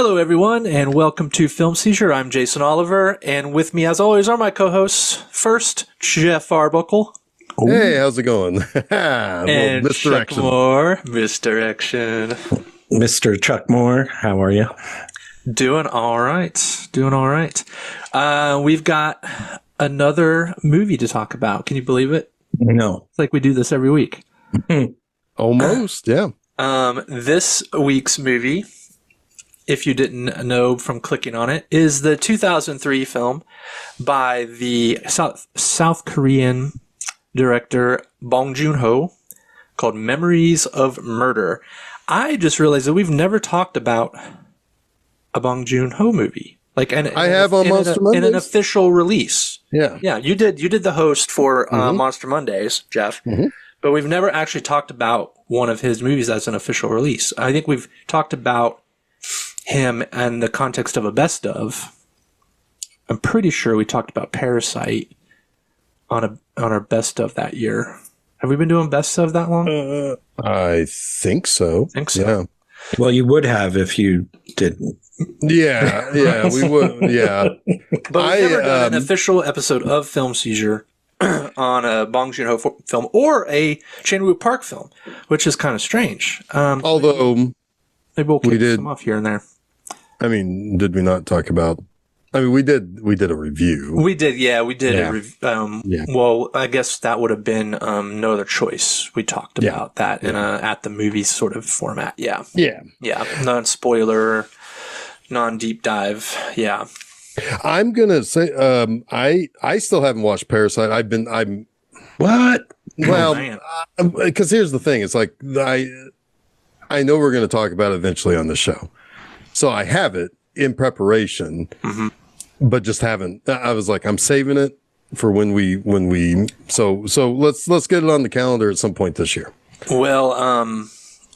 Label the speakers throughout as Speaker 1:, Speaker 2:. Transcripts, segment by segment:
Speaker 1: Hello, everyone, and welcome to Film Seizure. I'm Jason Oliver, and with me, as always, are my co-hosts. First, Jeff Arbuckle.
Speaker 2: Hey, how's it going?
Speaker 1: And
Speaker 2: Misdirection.
Speaker 1: Chuck Moore. Misdirection.
Speaker 3: Mr. Chuck Moore, how are you?
Speaker 1: Doing all right. Doing all right. We've got another movie to talk about. Can you believe it?
Speaker 3: No.
Speaker 1: It's like we do this every week.
Speaker 2: Almost, yeah.
Speaker 1: This week's movie, if you didn't know from clicking on it, is the 2003 film by the South Korean director Bong Joon Ho called Memories of Murder. I just realized that we've never talked about a Bong Joon Ho movie. Like, in an official release.
Speaker 2: Yeah.
Speaker 1: Yeah, you did the host for Monster Mondays, Jeff.
Speaker 2: Mm-hmm.
Speaker 1: But we've never actually talked about one of his movies as an official release. I think we've talked about him in the context of a best of. I'm pretty sure we talked about Parasite on our best of that year. Have we been doing best of that long?
Speaker 2: I think so. Yeah.
Speaker 3: Well, you would have if you didn't.
Speaker 2: Yeah, we would. Yeah.
Speaker 1: But we've never done an official episode of Film Seizure on a Bong Joon Ho film or a Chan-wook Park film, which is kind of strange.
Speaker 2: Although
Speaker 1: maybe we'll kick some off here and there.
Speaker 2: I mean, did we not talk about? I mean, we did a review.
Speaker 1: We did a review. Well, I guess that would have been No Other Choice. We talked about that in a at the movies sort of format. Yeah. Non-spoiler, non-deep dive. Yeah.
Speaker 2: I'm gonna say, I still haven't watched Parasite. I'm
Speaker 3: What?
Speaker 2: Well, because here's the thing. It's like I know we're going to talk about it eventually on the show, so I have it in preparation. Mm-hmm. But just haven't. I was like, I'm saving it for when we. So let's get it on the calendar at some point this year.
Speaker 1: Well,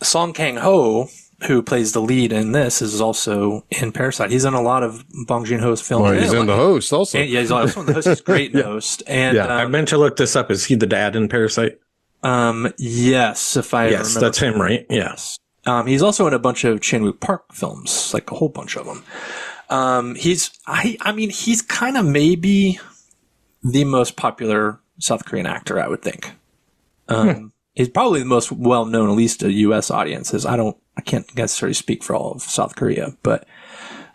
Speaker 1: Song Kang-ho, who plays the lead in this, is also in Parasite. He's in a lot of Bong Joon Ho's films.
Speaker 2: Well, he's in The Host also.
Speaker 1: Yeah, he's also in The Host. He's great in The Host. And
Speaker 3: I meant to look this up. Is he the dad in Parasite?
Speaker 1: Yes, if I remember.
Speaker 3: That's him, right? Yes.
Speaker 1: He's also in a bunch of Chan-wook Park films, like a whole bunch of them. He's kind of maybe the most popular South Korean actor, I would think. He's probably the most well-known, at least to U.S. audiences. I can't necessarily speak for all of South Korea, but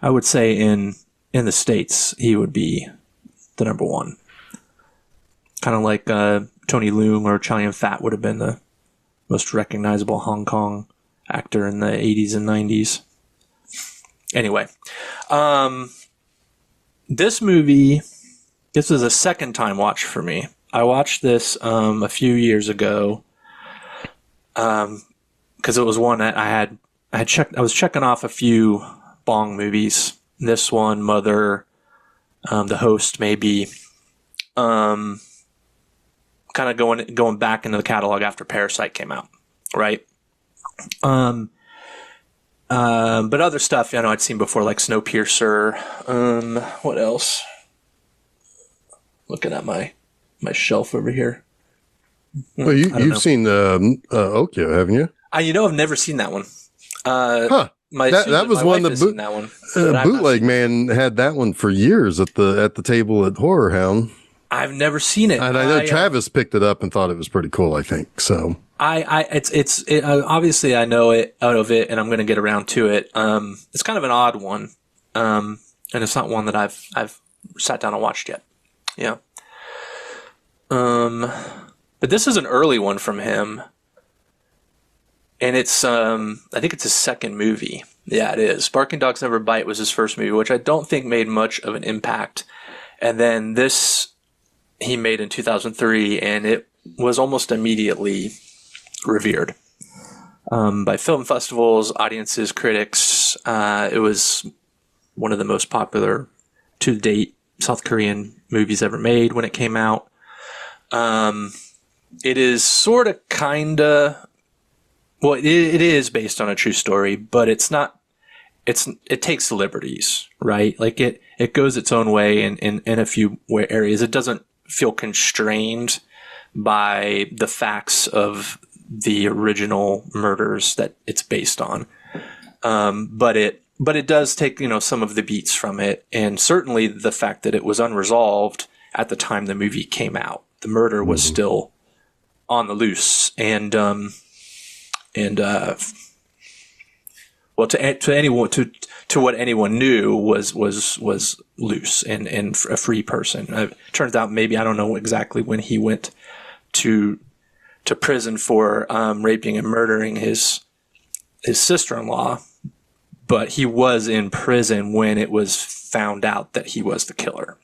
Speaker 1: I would say in the States, he would be the number one. Kind of like, Tony Leung or Chow Yun-fat would have been the most recognizable Hong Kong actor in the 80s and 90s. Anyway, this movie, this was a second time watch for me. I watched this a few years ago because it was one that I was checking off a few Bong movies. This one, Mother, The Host, maybe. Kind of going back into the catalog after Parasite came out, right? But other stuff, I'd seen before, like Snowpiercer. What else? Looking at my shelf over here.
Speaker 2: Well, you've seen Okja, haven't you?
Speaker 1: I've never seen that one.
Speaker 2: That was one that Bootleg Man had that one for years at the table at Horror Hound.
Speaker 1: I've never seen it.
Speaker 2: And I know Travis picked it up and thought it was pretty cool, I think. So
Speaker 1: it's obviously I know it out of it, and I'm going to get around to it. It's kind of an odd one, and it's not one that I've sat down and watched yet. Yeah. But this is an early one from him, and it's I think it's his second movie. Yeah, it is. Barking Dogs Never Bite was his first movie, which I don't think made much of an impact, and then this he made in 2003, and it was almost immediately revered by film festivals, audiences, critics. It was one of the most popular to date South Korean movies ever made when it came out. It is sort of it is based on a true story, but it's not. It takes liberties, right? Like it goes its own way in a few areas. It doesn't feel constrained by the facts of the original murders that it's based on. But it but it does take, some of the beats from it. And certainly the fact that it was unresolved at the time the movie came out. The murder was still on the loose. And well, to anyone, to what anyone knew was loose and a free person. It turns out maybe, I don't know exactly when he went to prison for raping and murdering his sister-in-law, but he was in prison when it was found out that he was the killer.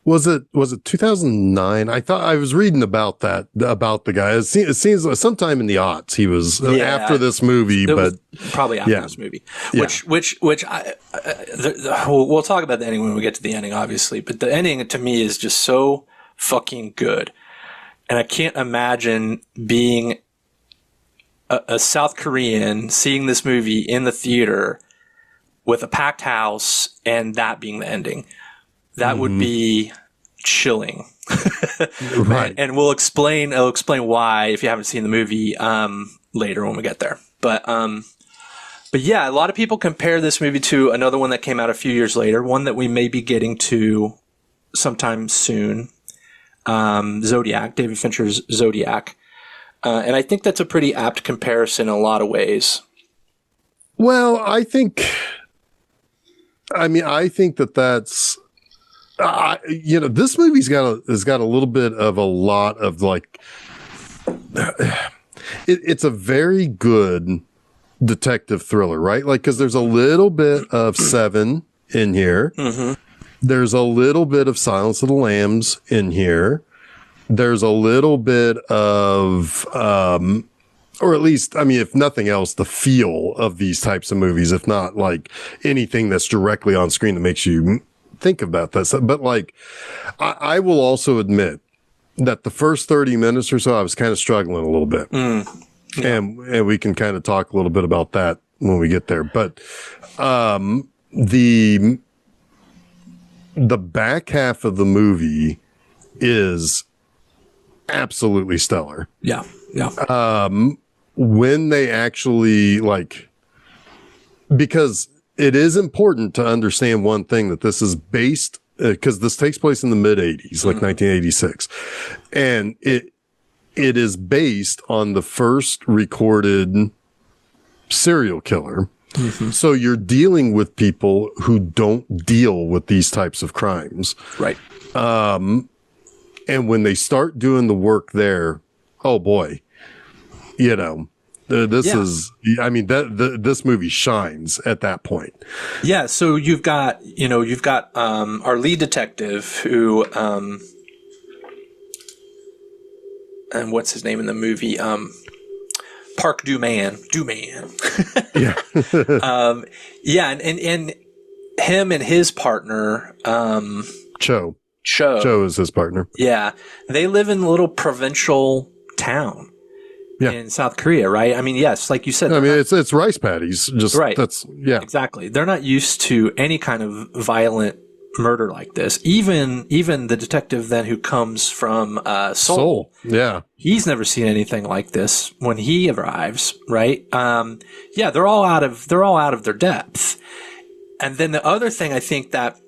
Speaker 2: Was it 2009? I thought I was reading about that, about the guy. It seems like sometime in the aughts he was after this movie, but
Speaker 1: probably after this movie, which we'll talk about the ending when we get to the ending, obviously. But the ending to me is just so fucking good, and I can't imagine being a South Korean seeing this movie in the theater with a packed house and that being the ending. That would be chilling.
Speaker 2: Right.
Speaker 1: And I'll explain why if you haven't seen the movie later when we get there. But yeah, a lot of people compare this movie to another one that came out a few years later, one that we may be getting to sometime soon. Zodiac, David Fincher's Zodiac. And I think that's a pretty apt comparison in a lot of ways.
Speaker 2: Well, I think that's this movie's got a little bit of a lot of like it's a very good detective thriller, right? Like, because there's a little bit of Seven in here. Mm-hmm. There's a little bit of Silence of the Lambs in here. There's a little bit of or at least, I mean, if nothing else, the feel of these types of movies, if not like anything that's directly on screen that makes you think about this. But like, I will also admit that the first 30 minutes or so, I was kind of struggling a little bit. And we can kind of talk a little bit about that when we get there. But the back half of the movie is absolutely stellar.
Speaker 1: Yeah.
Speaker 2: When they actually because it is important to understand one thing, that this is based, because this takes place in the mid 80s, like 1986. And it is based on the first recorded serial killer. Mm-hmm. So you're dealing with people who don't deal with these types of crimes.
Speaker 1: Right.
Speaker 2: And when they start doing the work there, oh boy, this movie shines at that point.
Speaker 1: Yeah. So you've got our lead detective who, and what's his name in the movie? Park Do-man.
Speaker 2: Yeah.
Speaker 1: And him and his partner,
Speaker 2: Cho is his partner.
Speaker 1: Yeah. They live in a little provincial town.
Speaker 2: Yeah.
Speaker 1: In South Korea, right? I mean, yes, like you said.
Speaker 2: I mean, it's rice paddies. Just
Speaker 1: right.
Speaker 2: Exactly.
Speaker 1: They're not used to any kind of violent murder like this. Even the detective then who comes from Seoul.
Speaker 2: Yeah.
Speaker 1: He's never seen anything like this when he arrives, right? They're all out of their depth. And then the other thing I think that,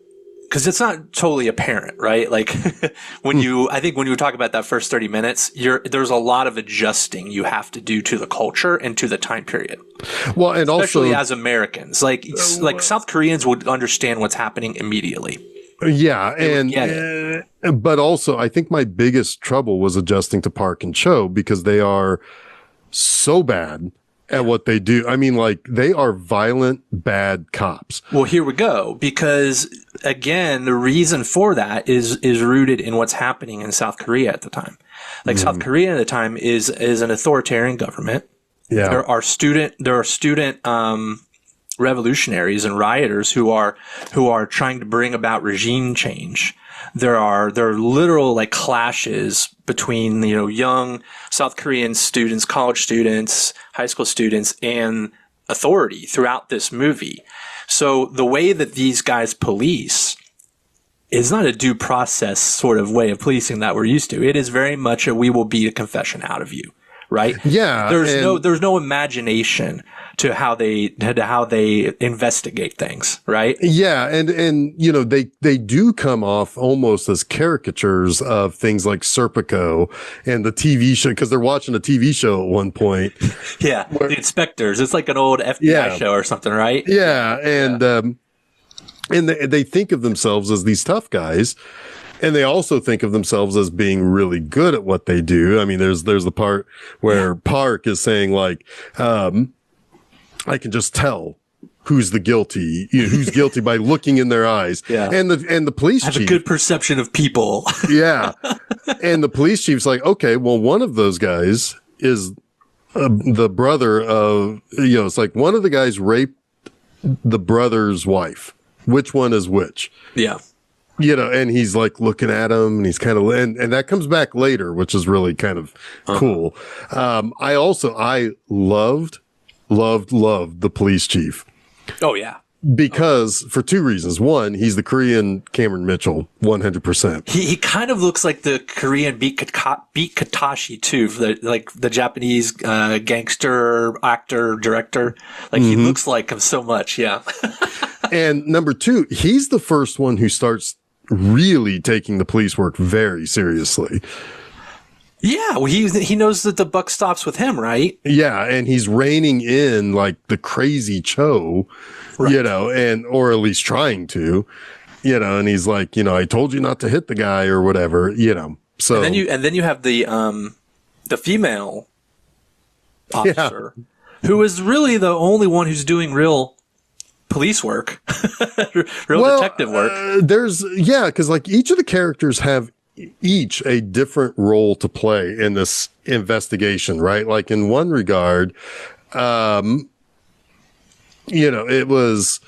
Speaker 1: because it's not totally apparent, right? Like when you talk about that first 30 minutes, there's a lot of adjusting you have to do to the culture and to the time period. Well, and especially as Americans, like South Koreans would understand what's happening immediately.
Speaker 2: Yeah. But also I think my biggest trouble was adjusting to Park and Cho, because they are so bad at what they do. I mean, like, they are violent, bad cops.
Speaker 1: Well, here we go. Because again, the reason for that is rooted in what's happening in South Korea at the time. Like South Korea at the time is an authoritarian government.
Speaker 2: Yeah.
Speaker 1: There are student revolutionaries and rioters who are trying to bring about regime change. There are literal like clashes between, young South Korean students, college students, high school students, and authority throughout this movie. So the way that these guys police is not a due process sort of way of policing that we're used to. It is very much we will beat a confession out of you, right?
Speaker 2: Yeah,
Speaker 1: There's no imagination to how they investigate things, right?
Speaker 2: Yeah, and you know, they do come off almost as caricatures of things like Serpico and the TV show, because they're watching a TV show at one point.
Speaker 1: Yeah, the inspectors. It's like an old FBI show or something, right?
Speaker 2: Yeah, and they think of themselves as these tough guys, and they also think of themselves as being really good at what they do. I mean, there's the part where Park is saying like, I can just tell who's guilty by looking in their eyes.
Speaker 1: Yeah.
Speaker 2: And the police chief.
Speaker 1: I have a good perception of people.
Speaker 2: Yeah. And the police chief's like, okay, well, one of those guys is the brother of, it's like one of the guys raped the brother's wife. Which one is which? Yeah. And he's like looking at him, and he's kind of, and that comes back later, which is really kind of cool. I loved the police chief.
Speaker 1: Oh yeah.
Speaker 2: Because for two reasons. One, he's the Korean Cameron Mitchell, 100%.
Speaker 1: He kind of looks like the Korean Beat Katashi too, the Japanese gangster actor director. Like he looks like him so much. Yeah.
Speaker 2: And number two, he's the first one who starts really taking the police work very seriously.
Speaker 1: Yeah, well, he knows that the buck stops with him, right?
Speaker 2: Yeah, and he's reining in like the crazy Cho, right. Or at least trying to, and he's like, I told you not to hit the guy or whatever, So
Speaker 1: and then you have the female officer who is really the only one who's doing real police work, detective work.
Speaker 2: Because like each of the characters have each a different role to play in this investigation, right? Like in one regard, it was,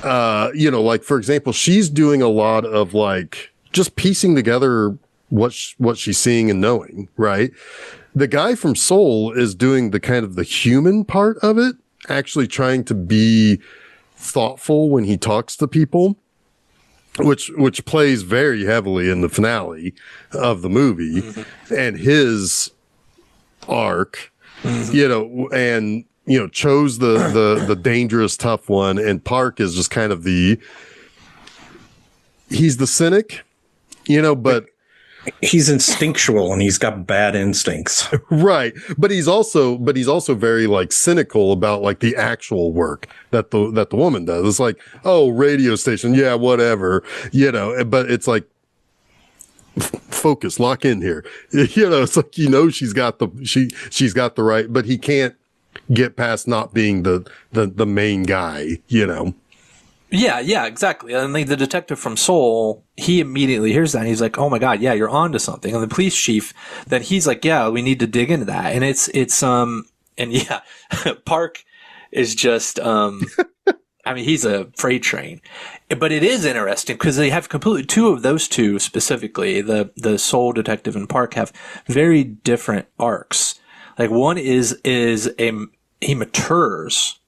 Speaker 2: like for example, she's doing a lot of like just piecing together what she's seeing and knowing, right? The guy from Seoul is doing the kind of the human part of it, actually trying to be thoughtful when he talks to people. Which plays very heavily in the finale of the movie and his arc, and, chose the dangerous, tough one. And Park is just kind of he's the cynic, but
Speaker 3: he's instinctual and he's got bad instincts.
Speaker 2: Right. But he's also very like cynical about like the actual work that the woman does. It's like, oh, radio station. Yeah, whatever, but it's like, focus, lock in here. It's like, she's got the right, but he can't get past not being the main guy,
Speaker 1: Yeah, exactly. And like the detective from Seoul, he immediately hears that and he's like, "Oh my God, yeah, you're on to something." And the police chief, then he's like, "Yeah, we need to dig into that." And it's and yeah, Park is just he's a freight train. But it is interesting because they have completely two of those two specifically, the Seoul detective and Park have very different arcs. Like one is he matures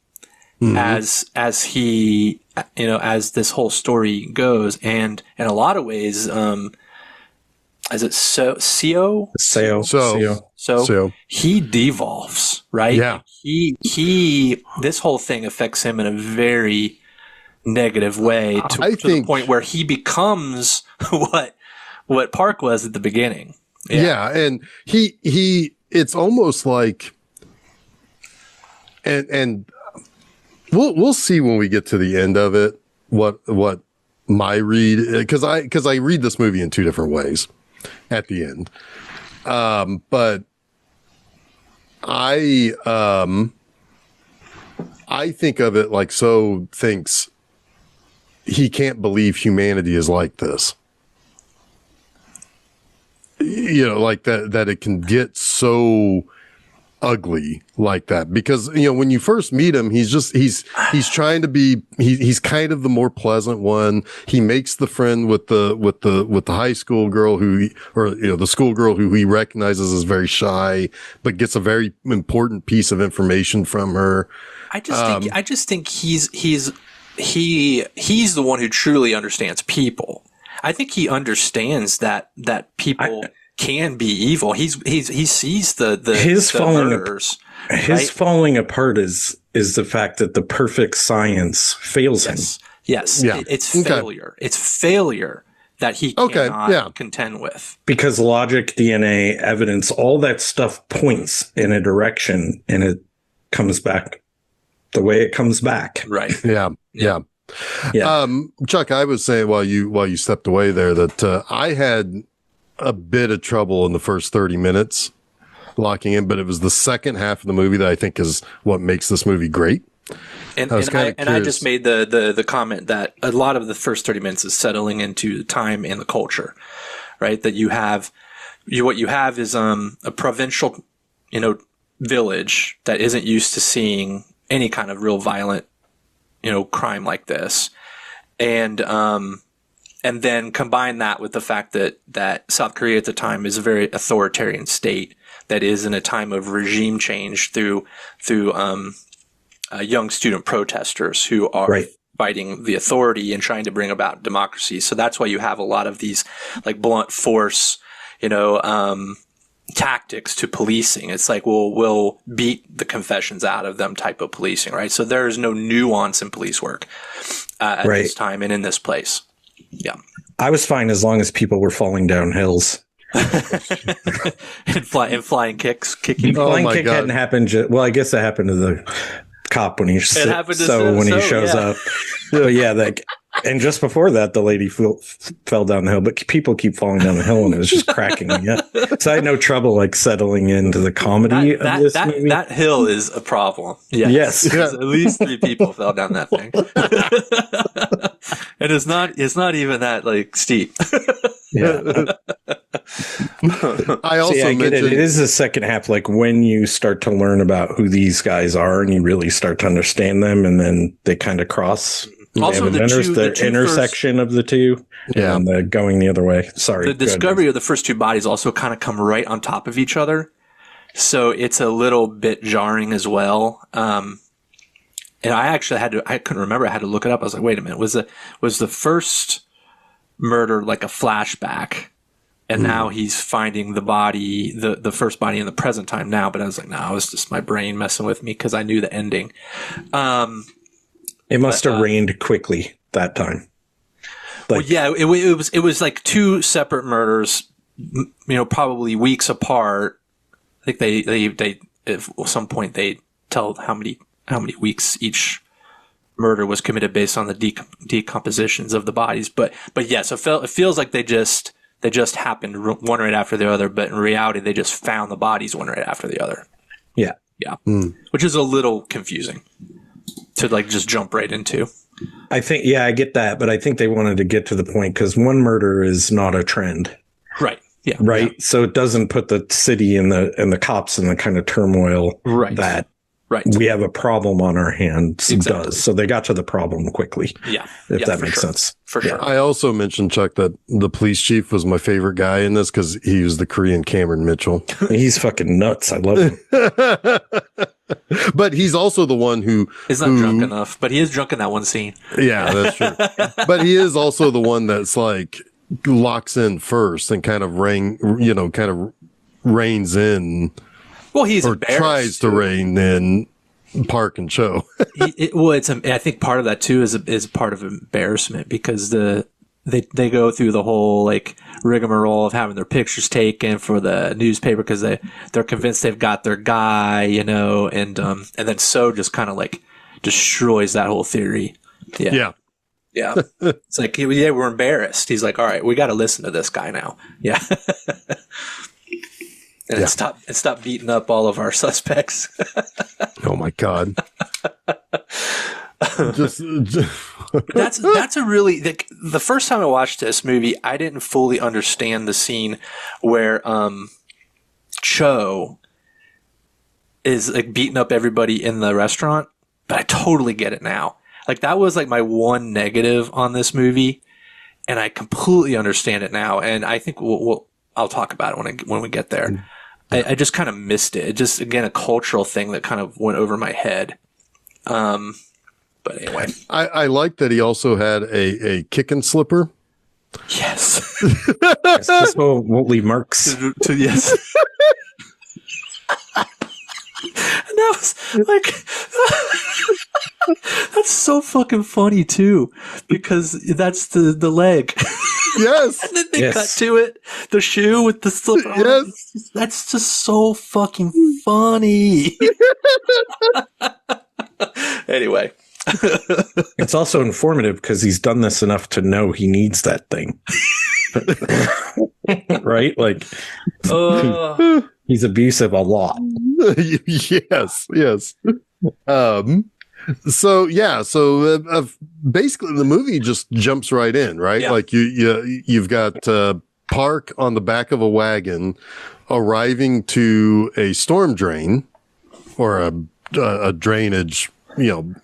Speaker 1: as he, as this whole story goes. And in a lot of ways, is it Seo? So he devolves, right?
Speaker 2: Yeah.
Speaker 1: He, this whole thing affects him in a very negative way to the point where he becomes what Park was at the beginning.
Speaker 2: Yeah. And he, it's almost like, and we'll see when we get to the end of it, what my read, cause I read this movie in two different ways at the end. But I think of it like, So thinks he can't believe humanity is like this. Like that it can get so ugly like that, because when you first meet him, he's trying to be, he's kind of the more pleasant one. He makes the friend with the high school girl the school girl who he recognizes as very shy, but gets a very important piece of information from her.
Speaker 1: I just think he's the one who truly understands people. I think he understands that people can be evil. He sees the
Speaker 3: His
Speaker 1: murderers.
Speaker 3: His falling apart is the fact that the perfect science fails him.
Speaker 1: Yes.
Speaker 2: Yeah.
Speaker 1: It's failure. It's failure that he cannot contend with.
Speaker 3: Because logic, DNA, evidence, all that stuff points in a direction, and it comes back the way it comes back.
Speaker 1: Right.
Speaker 2: Yeah. Chuck, I was saying while you stepped away there that I had a bit of trouble in the first 30 minutes locking in, but it was the second half of the movie that I think is what makes this movie great.
Speaker 1: And I just made the comment that a lot of the first 30 minutes is settling into the time and the culture, right? That what you have is a provincial, village that isn't used to seeing any kind of real violent, crime like this. And then combine that with the fact that South Korea at the time is a very authoritarian state that is in a time of regime change through young student protesters who are fighting the authority and trying to bring about democracy. So that's why you have a lot of these like blunt force, tactics to policing. It's like, we'll beat the confessions out of them type of policing, right? So there is no nuance in police work at this time and in this place. Yeah.
Speaker 3: I was fine as long as people were falling down hills.
Speaker 1: and flying kicks, kicking.
Speaker 3: Flying kick hadn't happened. Well, I guess that happened to the cop when he shows up. But yeah, and just before that, the lady fell down the hill. But people keep falling down the hill, and it was just cracking me up. So I had no trouble settling into the comedy of this movie.
Speaker 1: That hill is a problem. Yes. At least 3 people fell down that thing, and it's not even that steep.
Speaker 2: Yeah. I also mentioned
Speaker 3: it is the second half, when you start to learn about who these guys are and you really start to understand them, and then they kind of cross.
Speaker 1: Also, the
Speaker 3: intersection of the two, and the going the other way. Sorry,
Speaker 1: the discovery of the first 2 bodies also kind of come right on top of each other, so it's a little bit jarring as well. And I couldn't remember. I had to look it up. I was like, wait a minute, was the first murder a flashback? And now he's finding the body, the first body in the present time now. But I was like, no, it was just my brain messing with me because I knew the ending.
Speaker 3: It must have rained quickly that time.
Speaker 1: It was 2 separate murders, probably weeks apart. I think they at some point they tell how many weeks each murder was committed based on the decompositions of the bodies. But yeah, so it feels like they just happened one right after the other, but in reality, they just found the bodies one right after the other.
Speaker 3: Yeah.
Speaker 1: Yeah. Which is a little confusing to just jump right into.
Speaker 3: I think, I get that, but I think they wanted to get to the point because one murder is not a trend.
Speaker 1: Right. Yeah.
Speaker 3: Right. Yeah. So it doesn't put the city and the cops in the kind of turmoil that we have a problem on our hands.
Speaker 1: Exactly.
Speaker 3: Does. So they got to the problem quickly.
Speaker 1: Yeah.
Speaker 3: If that makes sense.
Speaker 1: For sure.
Speaker 2: I also mentioned, Chuck, that the police chief was my favorite guy in this because he was the Korean Cameron Mitchell.
Speaker 3: He's fucking nuts. I love him.
Speaker 2: But he's also the one who
Speaker 1: is not drunk enough, but he is drunk in that one scene.
Speaker 2: Yeah, that's true. But he is also the one that's locks in first and kind of reins in.
Speaker 1: Well, he's
Speaker 2: or tries to rein in Park and Cho.
Speaker 1: I think part of that too is part of embarrassment because they go through the whole rigmarole of having their pictures taken for the newspaper because they're convinced they've got their guy, and then So just kind of destroys that whole theory. Yeah. It's we're embarrassed. He's like, all right, we got to listen to this guy now. Yeah. And stop beating up all of our suspects.
Speaker 2: Oh my God.
Speaker 1: That's a really the first time I watched this movie, I didn't fully understand the scene where Cho is beating up everybody in the restaurant, but I totally get it now. That was my one negative on this movie, and I completely understand it now. And I think I'll talk about it when we get there. I just kind of missed it. It just, again, a cultural thing that kind of went over my head. But anyway.
Speaker 2: I like that he also had a kick and slipper
Speaker 1: Yes.
Speaker 3: Yes, this won't leave marks.
Speaker 1: Yes. And that was like, that's so fucking funny too, because that's the leg.
Speaker 2: Yes.
Speaker 1: And then they
Speaker 3: Yes.
Speaker 1: cut to it, the shoe with the slipper on.
Speaker 2: Yes.
Speaker 1: That's just so fucking funny. Anyway.
Speaker 3: It's also informative because he's done this enough to know he needs that thing. Right? Like, he's abusive a lot.
Speaker 2: Yes. So basically the movie just jumps right in, right?
Speaker 1: Yeah.
Speaker 2: Like you've got Park on the back of a wagon arriving to a storm drain or a drainage,
Speaker 1: I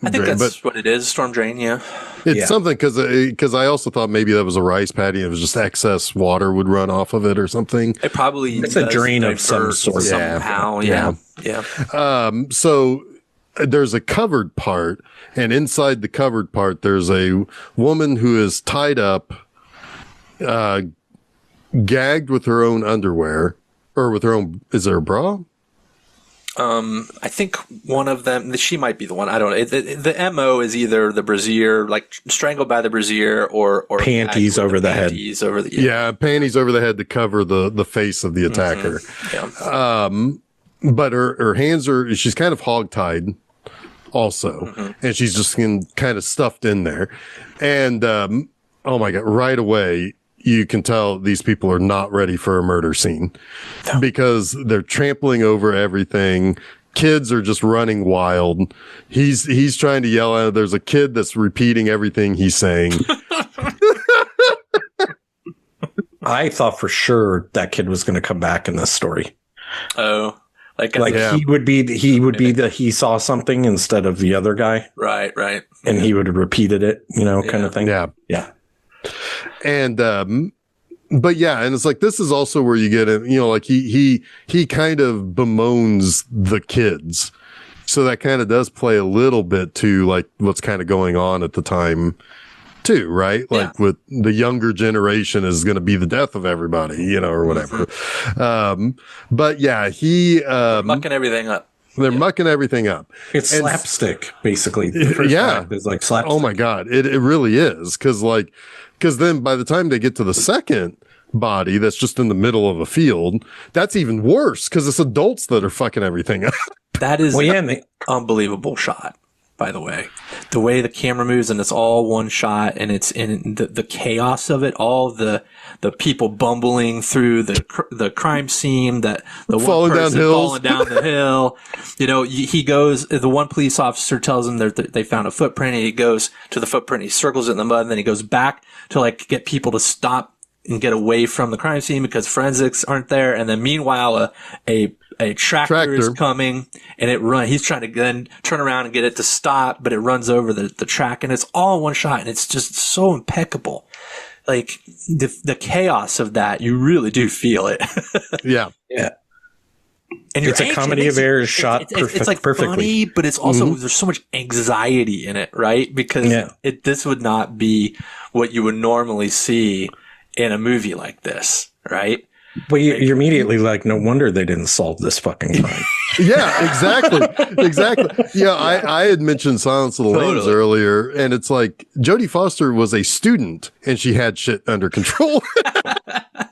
Speaker 1: think that's what it is, storm drain, yeah.
Speaker 2: It's something because I also thought maybe that was a rice paddy and it was just excess water would run off of it or something.
Speaker 1: It probably
Speaker 3: It's a drain of some sort.
Speaker 1: Somehow, yeah.
Speaker 2: So there's a covered part, and inside the covered part, there's a woman who is tied up, gagged with her own underwear, or with her own, is there a bra?
Speaker 1: I think one of them, she might be the one. I don't know. The MO is either the brassiere, like strangled by the brassiere, or
Speaker 3: panties over the head.
Speaker 1: Panties over the
Speaker 2: Panties over the head to cover the face of the attacker.
Speaker 1: Yeah.
Speaker 2: But her hands she's kind of hogtied also, and she's just kind of stuffed in there. And oh my God, right away, you can tell these people are not ready for a murder scene because they're trampling over everything. Kids are just running wild. He's trying to yell at it. There's a kid that's repeating everything he's saying.
Speaker 3: I thought for sure that kid was going to come back in this story.
Speaker 1: Oh,
Speaker 3: he would be the he saw something instead of the other guy.
Speaker 1: Right.
Speaker 3: And he would have repeated it, kind of thing.
Speaker 2: Yeah. And, but yeah, and it's like, this is also where you get it, like he kind of bemoans the kids. So that kind of does play a little bit to like what's kind of going on at the time too, right? Like with the younger generation is going to be the death of everybody, or whatever. But yeah,
Speaker 1: mucking everything up.
Speaker 2: They're mucking everything up.
Speaker 3: It's slapstick, basically. The first act is like slapstick.
Speaker 2: Oh my God. It really is. Cause then by the time they get to the second body that's just in the middle of a field, that's even worse because it's adults that are fucking everything up.
Speaker 1: That is an unbelievable shot, by the way. The way the camera moves and it's all one shot and it's in the chaos of it, all the people bumbling through the crime scene, that the
Speaker 2: falling
Speaker 1: one person
Speaker 2: down hills.
Speaker 1: falling down the hill. He goes, the one police officer tells him that they found a footprint, and he goes to the footprint, he circles it in the mud, and then he goes back to like get people to stop and get away from the crime scene because forensics aren't there. And then meanwhile, a tractor is coming and he's trying to then turn around and get it to stop, but it runs over the track, and it's all in one shot, and it's just so impeccable. Like the chaos of that, you really do feel it.
Speaker 2: Yeah.
Speaker 1: And
Speaker 3: it's a comedy of errors shot
Speaker 1: it's like
Speaker 3: perfectly.
Speaker 1: funny, but it's also there's so much anxiety in it, right? Because this would not be what you would normally see in a movie like this, right?
Speaker 3: Well, you're immediately like, no wonder they didn't solve this fucking crime.
Speaker 2: Yeah, exactly. Yeah, I had mentioned Silence of the Lambs earlier, and it's like Jodie Foster was a student and she had shit under control.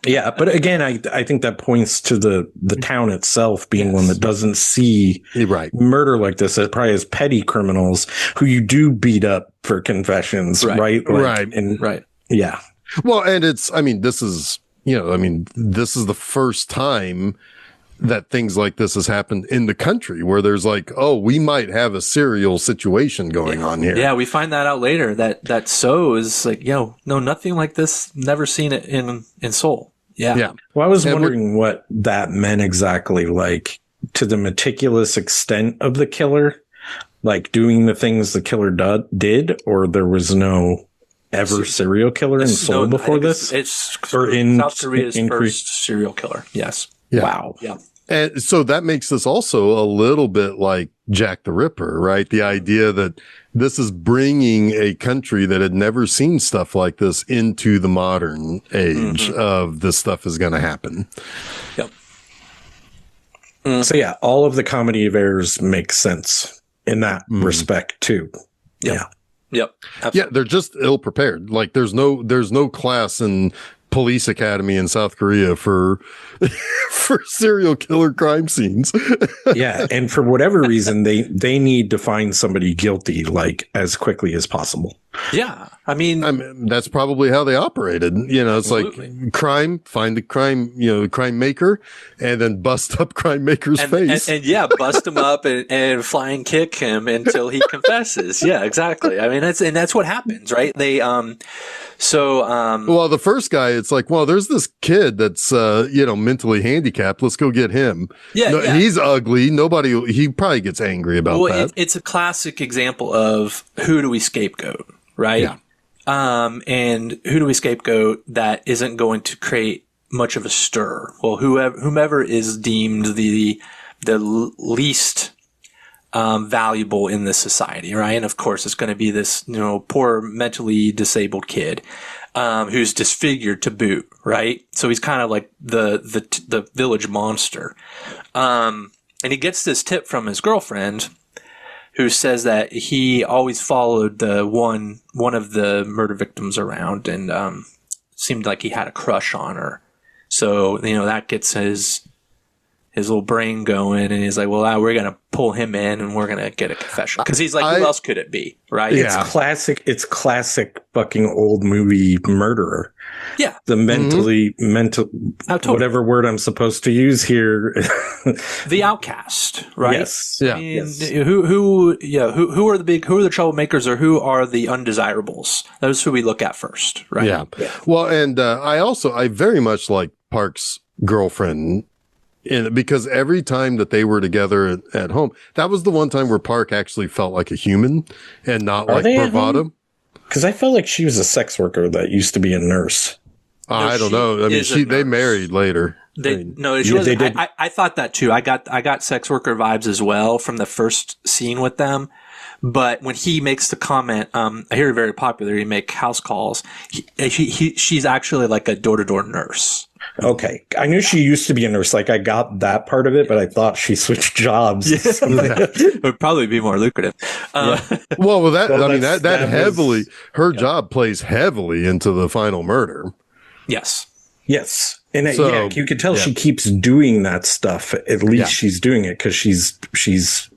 Speaker 3: Yeah, but again, I think that points to the town itself being one that doesn't see murder like this. It probably has petty criminals who you do beat up for confessions, right? Yeah.
Speaker 2: Well, and this is the first time that things like this has happened in the country where there's like, oh, we might have a serial situation going on here.
Speaker 1: Yeah, we find that out later that So is like, no, nothing like this. Never seen it in Seoul. Yeah.
Speaker 3: Well, I was wondering what that meant exactly, like to the meticulous extent of the killer, like doing the things the killer did, or there was no ever serial killer in Seoul before this?
Speaker 1: It's
Speaker 3: or in
Speaker 1: South Korea's first serial killer. Yes.
Speaker 3: Yeah. Wow.
Speaker 1: Yeah.
Speaker 2: And so that makes this also a little bit like Jack the Ripper, right? The idea that this is bringing a country that had never seen stuff like this into the modern age of this stuff is going to happen.
Speaker 1: Yep.
Speaker 3: So yeah, all of the comedy of errors make sense in that respect too.
Speaker 1: Yep.
Speaker 3: Yeah.
Speaker 1: Yep. Absolutely.
Speaker 2: Yeah, they're just ill prepared. Like there's no class in police academy in South Korea for serial killer crime scenes.
Speaker 3: Yeah, and for whatever reason, they need to find somebody guilty like as quickly as possible.
Speaker 1: Yeah, I mean
Speaker 2: that's probably how they operated. You know, it's
Speaker 1: absolutely.
Speaker 2: like crime, find the crime, crime maker, and then bust up crime maker's face.
Speaker 1: And yeah, bust him up and flying kick him until he confesses. Yeah, exactly. I mean, that's what happens, right? They well,
Speaker 2: the first guy, it's like, well, there's this kid that's mentally handicapped. Let's go get him.
Speaker 1: Yeah,
Speaker 2: no,
Speaker 1: yeah.
Speaker 2: He's ugly. He probably gets angry about that.
Speaker 1: It's a classic example of who do we scapegoat, right?
Speaker 2: Yeah.
Speaker 1: And who do we scapegoat that isn't going to create much of a stir? Well, whomever is deemed the least valuable in this society, right? And of course, it's going to be this, poor mentally disabled kid who's disfigured to boot, right? So he's kind of like the village monster. And he gets this tip from his girlfriend, who says that he always followed the one of the murder victims around and seemed like he had a crush on her. So, that gets his little brain going, and he's like, well, we're going to pull him in and we're going to get a confession. Because he's like, who else could it be, right?
Speaker 2: Yeah.
Speaker 3: It's classic fucking old movie murderer.
Speaker 1: Yeah.
Speaker 3: The whatever word I'm supposed to use here.
Speaker 1: The outcast, right?
Speaker 3: Yes.
Speaker 2: Yeah.
Speaker 1: I mean,
Speaker 3: Yes.
Speaker 1: Who are the troublemakers, or who are the undesirables? Those who we look at first, right?
Speaker 2: Yeah. Well, and I very much like Park's girlfriend, because every time that they were together at home, that was the one time where Park actually felt like a human and not like bravado.
Speaker 3: Because I felt like she was a sex worker that used to be a nurse.
Speaker 2: I don't know. I mean, they married later.
Speaker 1: She wasn't. I thought that too. I got sex worker vibes as well from the first scene with them. But when he makes the comment, I hear very popular. You make house calls. She's actually like a door-to-door nurse.
Speaker 3: Okay. I knew she used to be a nurse. Like, I got that part of it, but I thought she switched jobs.
Speaker 1: It would probably be more lucrative.
Speaker 2: That heavily, her job plays heavily into the final murder.
Speaker 1: Yes.
Speaker 3: Yes. And you could tell she keeps doing that stuff. At least she's doing it because she's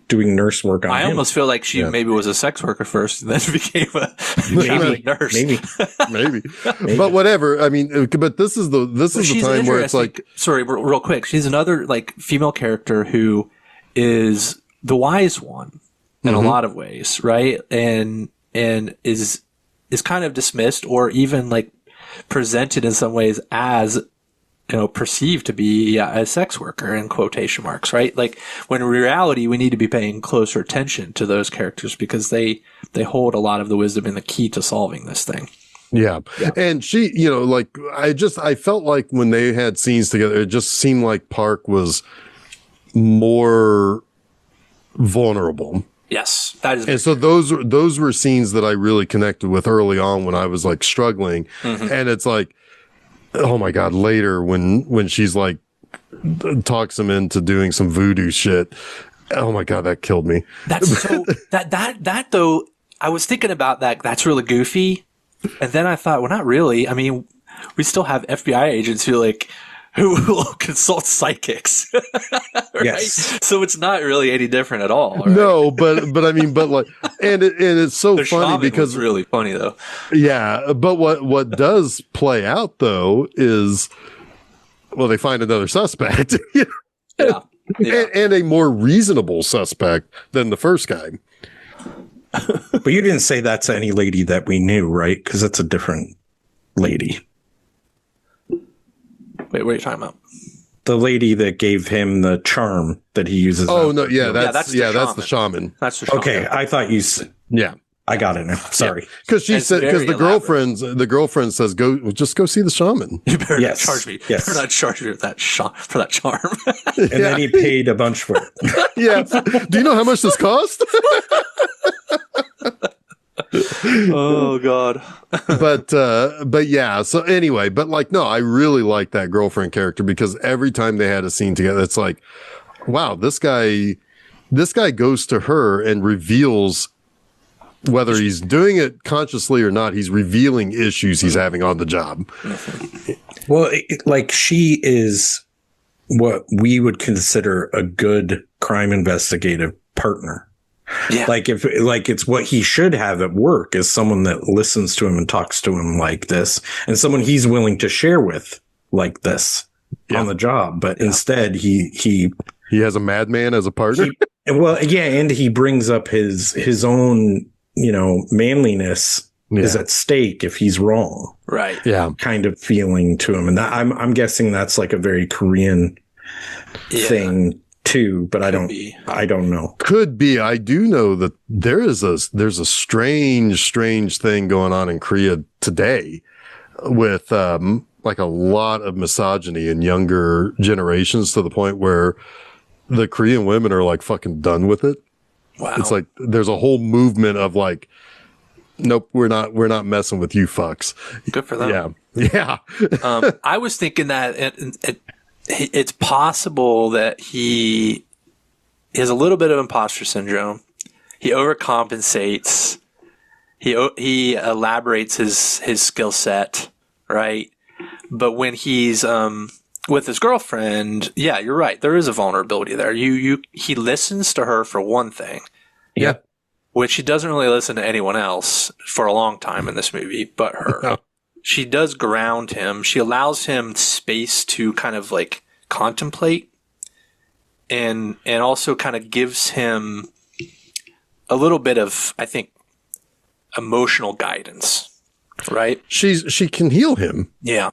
Speaker 3: doing nurse work on him.
Speaker 1: I almost feel like she maybe was a sex worker first and then became a nurse.
Speaker 2: Maybe. But whatever. I mean, but this is the time where it's like,
Speaker 1: sorry, real quick. She's another like female character who is the wise one in a lot of ways, right? And is kind of dismissed or even like presented in some ways as perceived to be a sex worker in quotation marks, right? Like when in reality, we need to be paying closer attention to those characters because they hold a lot of the wisdom and the key to solving this thing.
Speaker 2: Yeah. And she, I felt like when they had scenes together, it just seemed like Park was more vulnerable.
Speaker 1: Yes, that is.
Speaker 2: And so those were scenes that I really connected with early on when I was like struggling. And it's like, oh my God, later when she's like talks him into doing some voodoo shit. Oh my God, that killed me.
Speaker 1: That's so that though, I was thinking about that. That's really goofy. And then I thought, well, not really. I mean, we still have FBI agents who will consult psychics. Right?
Speaker 3: Yes.
Speaker 1: So it's not really any different at all. Right?
Speaker 2: No, but I mean, but like, and it's so funny because
Speaker 1: it's really funny though.
Speaker 2: Yeah. But what does play out though is, well, they find another suspect.
Speaker 1: Yeah.
Speaker 2: And a more reasonable suspect than the first guy.
Speaker 3: But you didn't say that to any lady that we knew, right? Because that's a different lady.
Speaker 1: Wait, what are you talking about?
Speaker 3: The lady that gave him the charm that he uses.
Speaker 2: Oh no, yeah, that's the shaman.
Speaker 1: That's the shaman.
Speaker 3: Okay, I thought you said.
Speaker 2: Yeah.
Speaker 3: I got it now. Sorry.
Speaker 2: Because she said, because the girlfriend says, just go see the shaman.
Speaker 1: You better not charge me.
Speaker 3: Yes.
Speaker 1: You better not charge me for that charm.
Speaker 3: And then he paid a bunch for it.
Speaker 2: Yeah. Do you know how much this cost?
Speaker 1: Oh God.
Speaker 2: But yeah. So anyway, but like, no, I really like that girlfriend character because every time they had a scene together, it's like, wow, this guy goes to her and reveals, whether he's doing it consciously or not, he's revealing issues he's having on the job.
Speaker 3: Well, like she is what we would consider a good crime investigative partner.
Speaker 1: Yeah.
Speaker 3: Like it's what he should have at work is someone that listens to him and talks to him like this, and someone he's willing to share with like this on the job. But instead he
Speaker 2: has a madman as a partner.
Speaker 3: And he brings up his own, manliness is at stake if he's wrong.
Speaker 1: Right.
Speaker 2: Yeah.
Speaker 3: Kind of feeling to him. And I'm guessing that's like a very Korean thing too, but I don't know.
Speaker 2: Could be. I do know that there's a strange thing going on in Korea today with like a lot of misogyny in younger generations to the point where the Korean women are like fucking done with it.
Speaker 1: Wow.
Speaker 2: It's like there's a whole movement of like, nope, we're not messing with you fucks.
Speaker 1: Good for them.
Speaker 2: Yeah.
Speaker 1: I was thinking that it's possible that he has a little bit of imposter syndrome. He overcompensates. He elaborates his skill set, right? But when he's with his girlfriend, yeah, you're right. There is a vulnerability there. He listens to her for one thing.
Speaker 3: Yeah.
Speaker 1: Which he doesn't really listen to anyone else for a long time in this movie, but her. No. She does ground him. She allows him space to kind of like contemplate and also kind of gives him a little bit of, I think, emotional guidance, right?
Speaker 2: She can heal him.
Speaker 1: Yeah.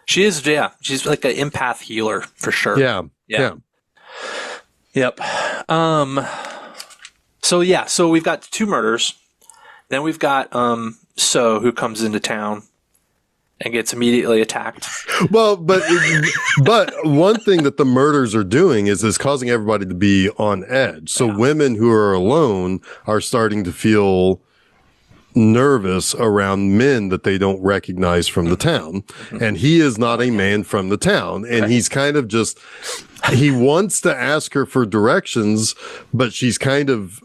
Speaker 1: She is, yeah. She's like an empath healer for sure.
Speaker 2: Yeah.
Speaker 1: Yep. So we've got 2 murders. Then we've got So, who comes into town and gets immediately attacked.
Speaker 2: Well, but one thing that the murders are doing is causing everybody to be on edge. So women who are alone are starting to feel nervous around men that they don't recognize from the town. And he is not a man from the town. And he's kind of just, he wants to ask her for directions, but she's kind of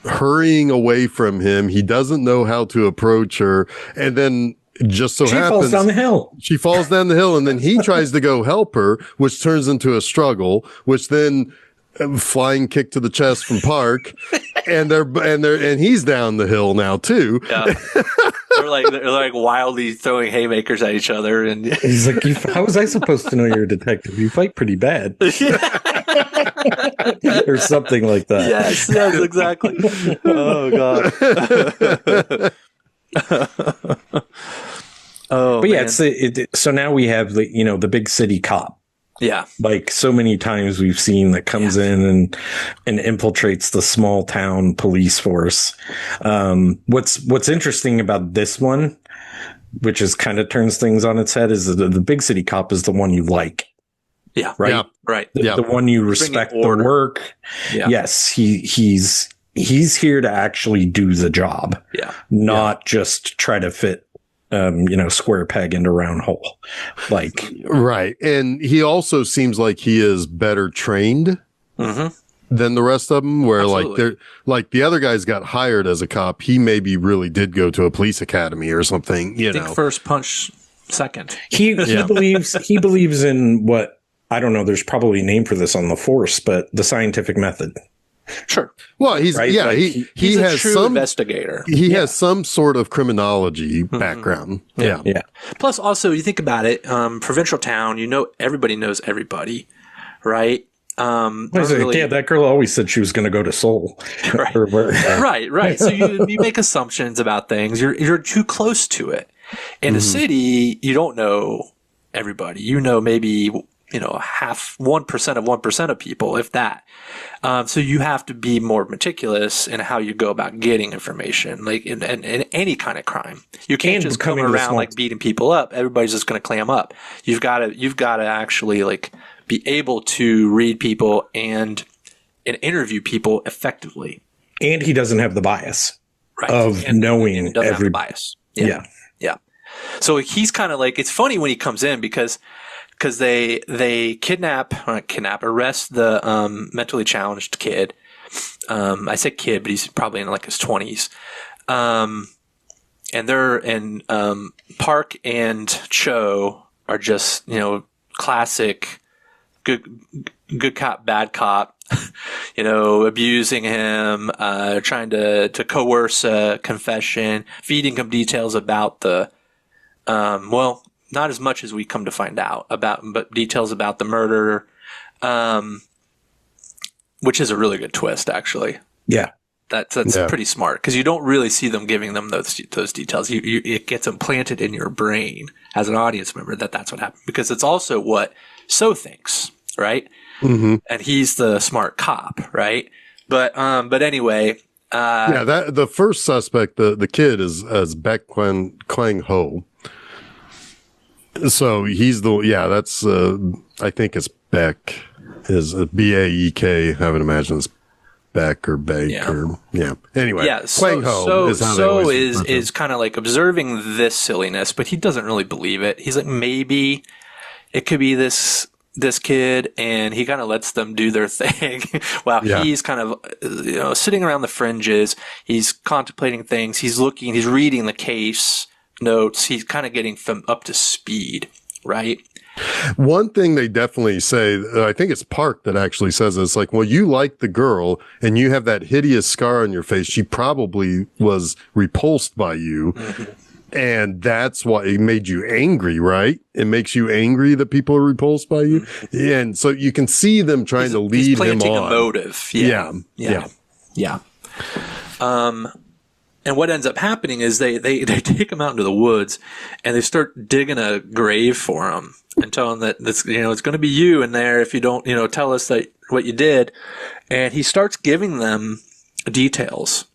Speaker 2: hurrying away from him. He doesn't know how to approach her. And then just so happens,
Speaker 3: falls down the hill.
Speaker 2: She falls down the hill, and then he tries to go help her, which turns into a struggle, which then flying kick to the chest from Park, and he's down the hill now too.
Speaker 1: Yeah. they're like wildly throwing haymakers at each other, and
Speaker 3: he's like, "How was I supposed to know you're a detective? You fight pretty bad." Or something like that.
Speaker 1: Yes, exactly. Oh God.
Speaker 3: But yeah, so now we have the big city cop.
Speaker 1: Yeah,
Speaker 3: like so many times we've seen that comes in and infiltrates the small town police force. What's interesting about this one, which is kind of turns things on its head, is the big city cop is the one you like.
Speaker 1: Yeah.
Speaker 3: Right.
Speaker 1: Yeah. Right.
Speaker 3: The one you respect the work. Yeah. Yes. He's here to actually do the job.
Speaker 1: Yeah.
Speaker 3: Not just try to fit, square peg into round hole. Like,
Speaker 2: right. And he also seems like he is better trained than the rest of them, where like the other guys got hired as a cop. He maybe really did go to a police academy or something, I think
Speaker 1: first punch second.
Speaker 3: He believes in what, I don't know, there's probably a name for this on the force, but the scientific method.
Speaker 1: Sure.
Speaker 2: Well, he's
Speaker 3: right?
Speaker 2: he has
Speaker 1: a true
Speaker 2: some
Speaker 1: investigator.
Speaker 2: He has some sort of criminology background. Yeah.
Speaker 1: Plus, also, you think about it, provincial town. Everybody knows everybody, right?
Speaker 3: That girl always said she was going to go to Seoul.
Speaker 1: Right. Right. So you make assumptions about things. You're too close to it. In a city, you don't know everybody. Maybe 1% of 1% of people, if that. So you have to be more meticulous in how you go about getting information, like in any kind of crime. You can't just come around like beating people up. Everybody's just going to clam up. You've got to actually like be able to read people and interview people effectively.
Speaker 3: And he doesn't have the bias of knowing
Speaker 1: and doesn't have the bias. Yeah. So he's kind of like, it's funny when he comes in because they arrest the mentally challenged kid. I say kid, but he's probably in like his 20s. And Park and Cho are just, classic good cop, bad cop, abusing him, trying to coerce a confession, feeding him details about the not as much as we come to find out but details about the murder, which is a really good twist, actually.
Speaker 3: Yeah.
Speaker 1: That's pretty smart because you don't really see them giving them those details. It gets implanted in your brain as an audience member that that's what happened because it's also what So thinks, right?
Speaker 2: Mm-hmm.
Speaker 1: And he's the smart cop, right? But anyway,
Speaker 2: that the first suspect, the kid is Baek Kwang Ho. So he's that's I think it's Beck is Baek. I would imagine it's Beck or Bake or Anyway, Kwang Ho
Speaker 1: is kind of like observing this silliness, but he doesn't really believe it. He's like, maybe it could be this kid, and he kind of lets them do their thing while he's kind of sitting around the fringes. He's contemplating things. He's reading the case notes. He's kind of getting up to speed, right?
Speaker 2: One thing they definitely say, I think it's Park that actually says it's like, well, you like the girl and you have that hideous scar on your face. She probably was repulsed by you. Mm-hmm. And that's why it made you angry, right? It makes you angry that people are repulsed by you. Mm-hmm. And so you can see them trying to lead him on.
Speaker 1: He's planting a motive. Yeah. And what ends up happening is they take him out into the woods and they start digging a grave for him and tell him that it's going to be you in there if you don't, tell us what you did. And he starts giving them details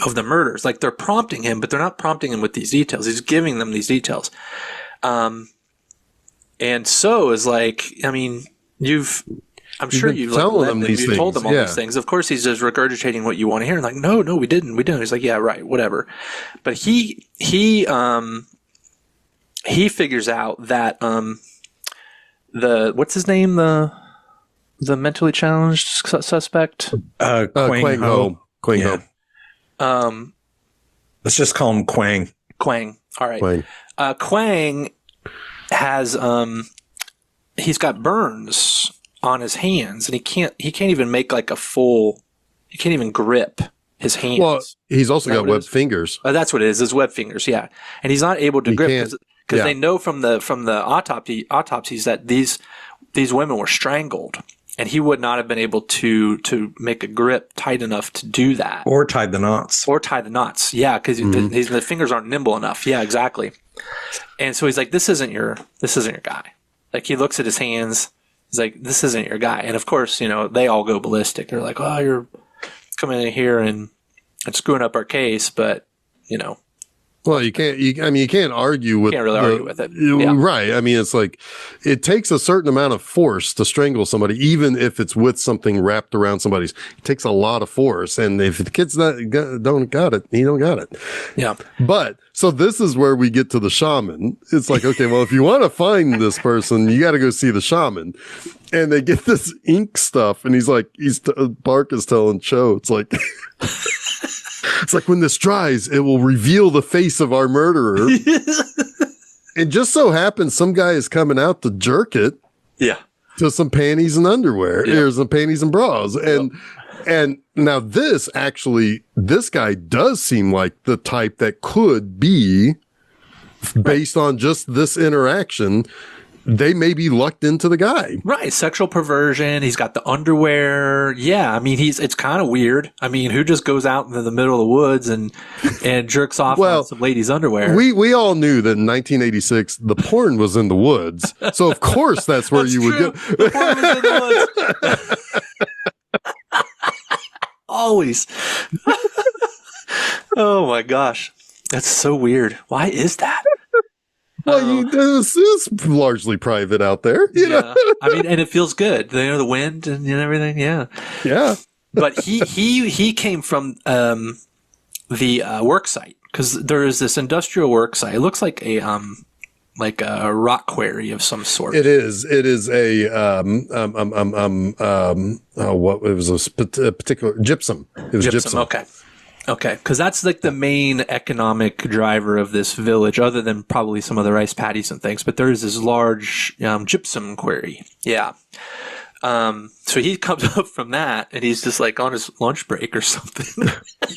Speaker 1: of the murders. Like they're prompting him, but they're not prompting him with these details. He's giving them these details. And so is like, I mean, I'm sure you've told them all these things. Of course, he's just regurgitating what you want to hear. And like, no, we didn't. He's like, yeah, right, whatever. But he figures out that what's his name, the mentally challenged suspect,
Speaker 2: Kwang Ho. Kwang Ho.
Speaker 3: Let's just call him Kwang.
Speaker 1: Kwang. All right. Kwang has he's got burns on his hands, and he can't even make like he can't even grip his hands.
Speaker 2: Well, he's also got webbed fingers.
Speaker 1: That's what it is. His webbed fingers. Yeah. And he's not able to grip because they know from the autopsies that these women were strangled, and he would not have been able to make a grip tight enough to do that.
Speaker 3: Or tie the knots.
Speaker 1: Yeah. Cause the fingers aren't nimble enough. Yeah, exactly. And so he's like, this isn't your guy. Like he looks at his hands. He's like, this isn't your guy. And of course, they all go ballistic. They're like, oh, you're coming in here and screwing up our case. But,
Speaker 2: well, you can't argue with
Speaker 1: argue with it.
Speaker 2: Right. I mean, it's like, it takes a certain amount of force to strangle somebody, even if it's with something wrapped around somebody's. It takes a lot of force. And if the kid's don't got it, he don't got it.
Speaker 1: Yeah.
Speaker 2: But so this is where we get to the shaman. It's like, okay, well, if you want to find this person, you got to go see the shaman. And they get this ink stuff. And he's like, Park is telling Cho, it's like, it's like when this dries, it will reveal the face of our murderer. It just so happens some guy is coming out to jerk it.
Speaker 1: Yeah.
Speaker 2: To some panties and underwear. There's some panties and bras. And now this guy does seem like the type that could be, based on just this interaction, they may be lucked into the guy.
Speaker 1: Right. Sexual perversion. He's got the underwear. Yeah. I mean, it's kind of weird. I mean, who just goes out into the middle of the woods and jerks off on some lady's underwear?
Speaker 2: We all knew that in 1986, the porn was in the woods. So of course that's where you would go.
Speaker 1: The porn was in the woods. Always. Oh my gosh. That's so weird. Why is that?
Speaker 2: Well, it's largely private out there. You know?
Speaker 1: I mean, and it feels good. The wind and everything. Yeah.
Speaker 2: Yeah.
Speaker 1: But he came from the work site, because there is this industrial work site. It looks like a rock quarry of some sort.
Speaker 2: It is a what it was a particular gypsum. It was gypsum.
Speaker 1: Okay, because that's like the main economic driver of this village, other than probably some of the rice paddies and things. But there is this large gypsum quarry. Yeah. So he comes up from that, and he's just like on his lunch break or something.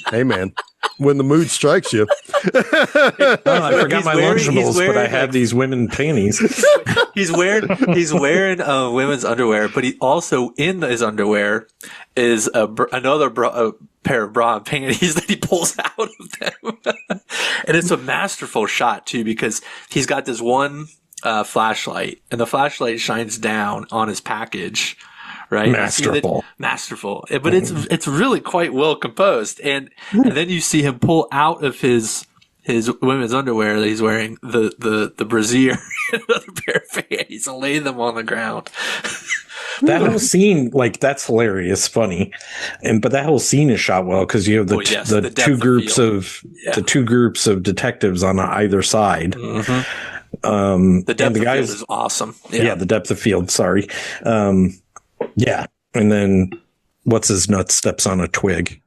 Speaker 2: Hey, man, when the mood strikes you.
Speaker 3: I forgot my Lunchables, but I had these women panties.
Speaker 1: He's wearing women's underwear, but he also, in his underwear, is another pair of bra and panties that he pulls out of them. And it's a masterful shot too, because he's got this one flashlight, and the flashlight shines down on his package. Right, masterful. But it's really quite well composed, and then you see him pull out of his women's underwear that he's wearing the brassiere and another pair of panties and lay them on the ground.
Speaker 3: That whole scene, like, that's hilarious, funny, but that whole scene is shot well, because you have the two groups of detectives on either side.
Speaker 1: Mm-hmm. The depth of field is awesome.
Speaker 3: Yeah, the depth of field. Sorry. Yeah, and then what's his nuts steps on a twig.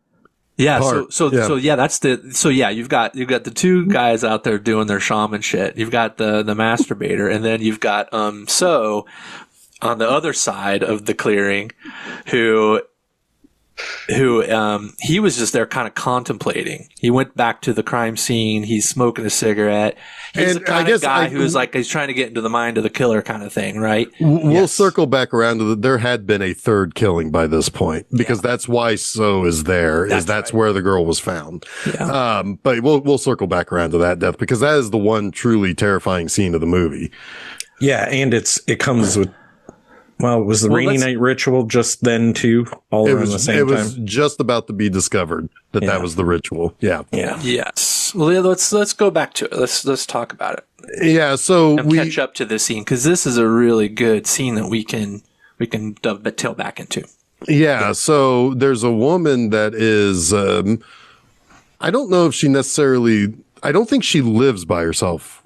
Speaker 1: Yeah, so that's you've got the two guys out there doing their shaman shit. You've got the masturbator, and then you've got So on the other side of the clearing, who he was just there kind of contemplating. He went back to the crime scene. He's smoking a cigarette. He's the kind of guy who's like, he's trying to get into the mind of the killer kind of thing, right?
Speaker 2: We'll circle back around to there had been a third killing by this point, because that's why So is there. That's where the girl was found. Yeah. But we'll circle back around to that death, because that is the one truly terrifying scene of the movie.
Speaker 3: Yeah. And it comes with, was the rainy night ritual just then too, all around the same time?
Speaker 2: It was just about to be discovered that was the ritual. Yeah.
Speaker 1: Yeah. Yes. Well, let's go back to it. Let's talk about it.
Speaker 2: Yeah. So
Speaker 1: we catch up to this scene, because this is a really good scene that we can dovetail back into.
Speaker 2: Yeah. So there's a woman that is, I don't know if I don't think she lives by herself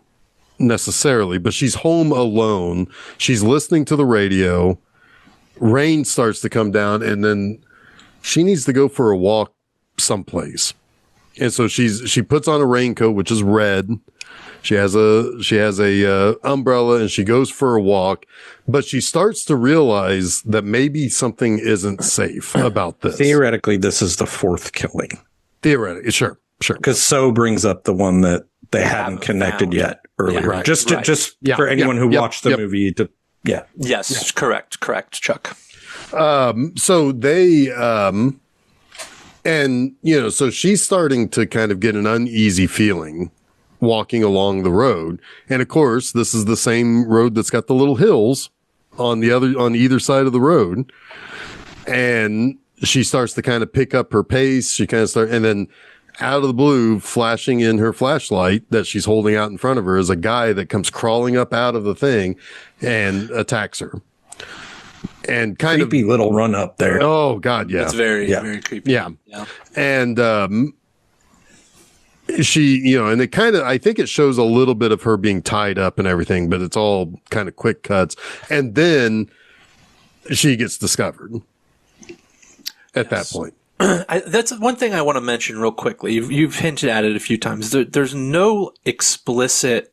Speaker 2: necessarily, but she's home alone. She's listening to the radio. Rain starts to come down, and then she needs to go for a walk someplace. And so she puts on a raincoat, which is red. She has a umbrella, and she goes for a walk, but she starts to realize that maybe something isn't safe about this.
Speaker 3: Theoretically, this is the fourth killing.
Speaker 2: Theoretically, sure.
Speaker 3: Because So brings up the one that they hadn't connected yet earlier. Yeah, right, just for anyone who watched the movie.
Speaker 1: Yes. Correct, Chuck.
Speaker 2: So they, so she's starting to kind of get an uneasy feeling walking along the road. And of course, this is the same road that's got the little hills on either side of the road. And she starts to kind of pick up her pace. She kind of and then out of the blue, flashing in her flashlight that she's holding out in front of her, is a guy that comes crawling up out of the thing and attacks her. And kind
Speaker 3: creepy
Speaker 2: of
Speaker 3: little run up there.
Speaker 2: Oh God, yeah,
Speaker 1: it's very creepy.
Speaker 2: Yeah. And she, and it kind of, I think it shows a little bit of her being tied up and everything, but it's all kind of quick cuts, and then she gets discovered at that point.
Speaker 1: That's one thing I want to mention real quickly. You've hinted at it a few times. There's no explicit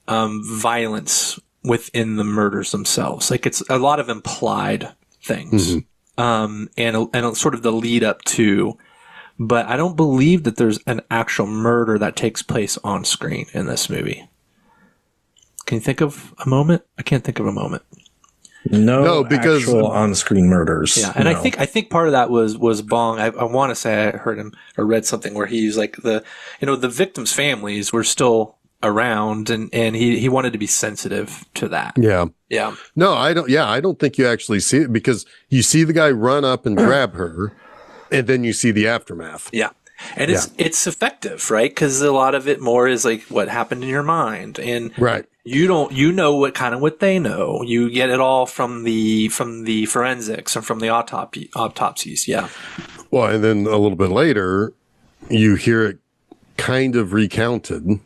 Speaker 1: violence within the murders themselves. Like, it's a lot of implied things, and sort of the lead up to. But I don't believe that there's an actual murder that takes place on screen in this movie. Can you think of a moment? I can't think of a moment.
Speaker 3: No,
Speaker 2: because
Speaker 3: actual on-screen murders.
Speaker 1: Yeah, and I think part of that was Bong. I want to say I heard him or read something where he's like the victims' families were still around, and he wanted to be sensitive to that.
Speaker 2: Yeah.
Speaker 1: Yeah.
Speaker 2: No, I don't. Yeah, I don't think you actually see it, because you see the guy run up and grab her, and then you see the aftermath.
Speaker 1: Yeah. And it's effective, right? Because a lot of it more is like what happened in your mind, and
Speaker 2: Right.
Speaker 1: you know what they know. You get it all from the forensics and from the autopsies. Yeah.
Speaker 2: Well, and then a little bit later, you hear it kind of recounted.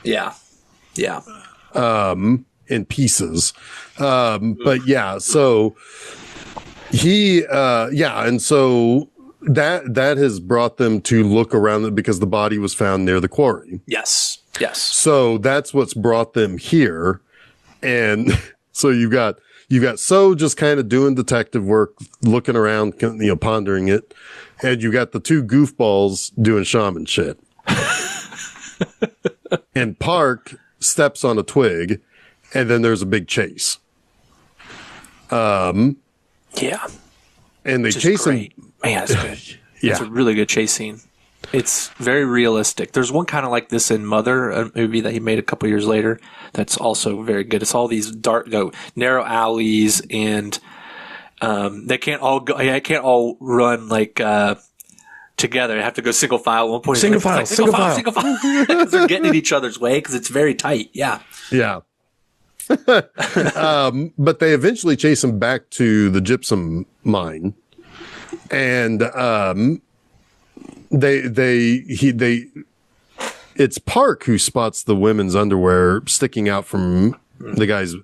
Speaker 1: Yeah. Yeah.
Speaker 2: In pieces. But yeah, so and so that has brought them to look around it, because the body was found near the quarry.
Speaker 1: Yes.
Speaker 2: So that's what's brought them here. And so you've got So just kind of doing detective work, looking around, pondering it. And you got the two goofballs doing shaman shit. And Park steps on a twig, and then there's a big chase.
Speaker 1: Yeah.
Speaker 2: And they chase him.
Speaker 1: Man, that's good.
Speaker 2: Yeah.
Speaker 1: It's a really good chase scene. It's very realistic. There's one kind of like this in Mother, a movie that he made a couple years later that's also very good. It's all these dark, narrow alleys, and they can't all run like together. They have to go single file at one point.
Speaker 3: Single file.
Speaker 1: Because they're getting in each other's way because it's very tight. Yeah.
Speaker 2: Yeah. But they eventually chase him back to the gypsum mine, and it's Park who spots the women's underwear sticking out from the guy's,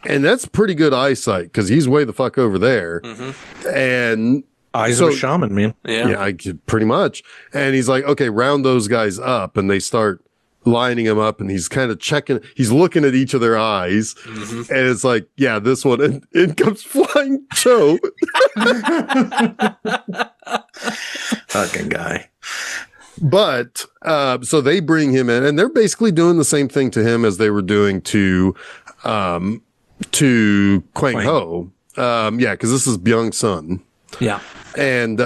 Speaker 2: and that's pretty good eyesight because he's way the fuck over there. Mm-hmm. And
Speaker 3: eyes of a shaman, man.
Speaker 2: Yeah, pretty much. And he's like, okay, round those guys up, and they start lining him up, and he's kind of checking, he's looking at each of their eyes, and it's like, yeah, this one, and in comes flying Joe.
Speaker 3: Fucking guy.
Speaker 2: But so they bring him in, and they're basically doing the same thing to him as they were doing to Kwang Ho. Because this is Byung's son.
Speaker 1: Yeah.
Speaker 2: And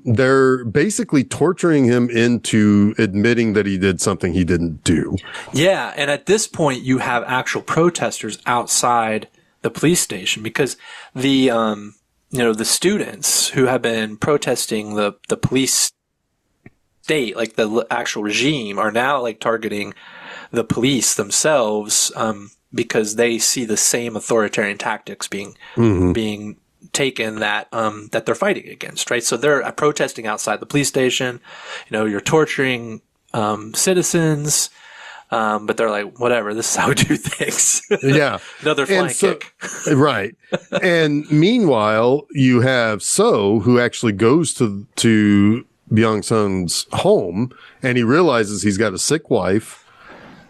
Speaker 2: they're basically torturing him into admitting that he did something he didn't do.
Speaker 1: Yeah, and at this point, you have actual protesters outside the police station, because the the students who have been protesting the police state, like the actual regime, are now like targeting the police themselves, because they see the same authoritarian tactics being taken that they're fighting against, right? So they're protesting outside the police station. You're torturing citizens, but they're like, whatever, this is how we do things.
Speaker 2: Yeah.
Speaker 1: Another flying kick.
Speaker 2: Right. And meanwhile, you have So, who actually goes to Byung-sun's home, and he realizes he's got a sick wife.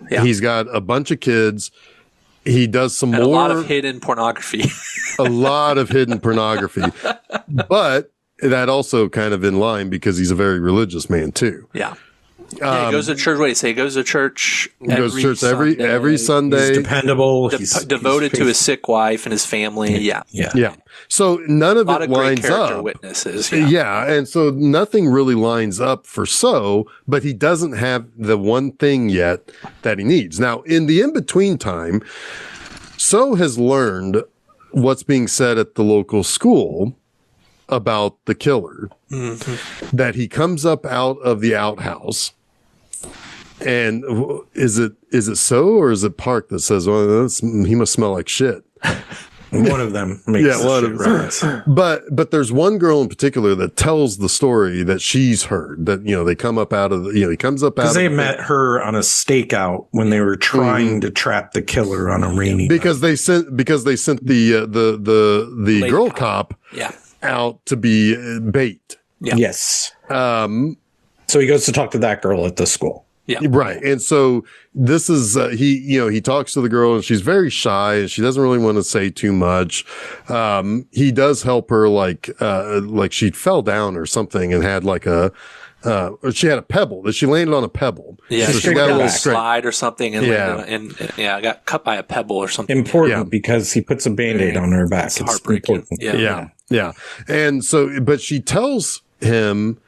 Speaker 2: Yeah. He's got a bunch of kids. He does some more. A
Speaker 1: lot of hidden pornography.
Speaker 2: A lot of hidden pornography. But that also kind of in line because he's a very religious man too.
Speaker 1: Yeah. He goes to church. What do you say? He goes to church.
Speaker 2: Goes to church every Sunday.
Speaker 3: He's dependable.
Speaker 1: He's devoted to his sick wife and his family. Yeah.
Speaker 2: So none of it lines up.
Speaker 1: Witnesses.
Speaker 2: Yeah, and so nothing really lines up for So, but he doesn't have the one thing yet that he needs. Now, in the in-between time, So has learned what's being said at the local school about the killer. Mm-hmm. That he comes up out of the outhouse. And is it So or is it Park that says, well, he must smell like shit?
Speaker 3: One of them makes
Speaker 2: one of them. But there's one girl in particular that tells the story that she's heard, that, they come up out of he comes up out of.
Speaker 3: Because they met her on a stakeout when they were trying to trap the killer on a rainy night.
Speaker 2: They sent the girl cop out to be bait.
Speaker 3: Yeah. Yes. So he goes to talk to that girl at the school.
Speaker 1: Yeah.
Speaker 2: Right. And so this is, he talks to the girl and she's very shy and she doesn't really want to say too much. He does help her like she fell down or something and had like she had a pebble that she landed on a pebble.
Speaker 1: Yeah.
Speaker 2: So
Speaker 1: she got a little slide or something and got cut by a pebble or something.
Speaker 3: Important because he puts a Band-Aid on her back.
Speaker 1: It's heartbreaking.
Speaker 2: Yeah. And so, but she tells him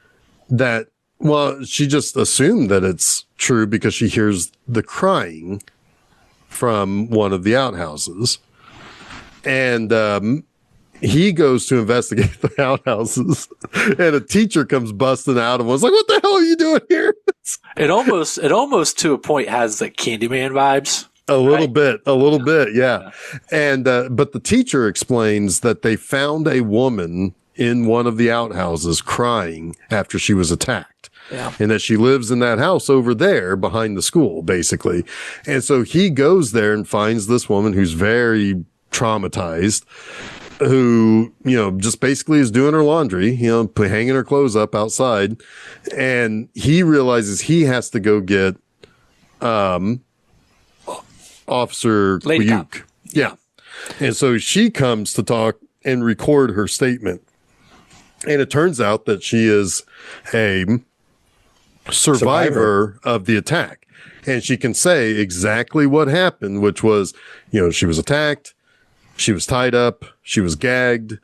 Speaker 2: that, well, she just assumed that it's true because she hears the crying from one of the outhouses. And he goes to investigate the outhouses, and a teacher comes busting out and was like, "What the hell are you doing here?"
Speaker 1: It almost to a point has like Candyman vibes.
Speaker 2: A little bit, yeah. And but the teacher explains that they found a woman in one of the outhouses crying after she was attacked.
Speaker 1: Yeah.
Speaker 2: And that she lives in that house over there behind the school, basically. And so he goes there and finds this woman who's very traumatized, who, just basically is doing her laundry, hanging her clothes up outside. And he realizes he has to go get Officer
Speaker 1: Lady Cop.
Speaker 2: Kuyuk. Yeah. And so she comes to talk and record her statement. And it turns out that she is a survivor of the attack. And she can say exactly what happened, which was, she was attacked, she was tied up, she was gagged,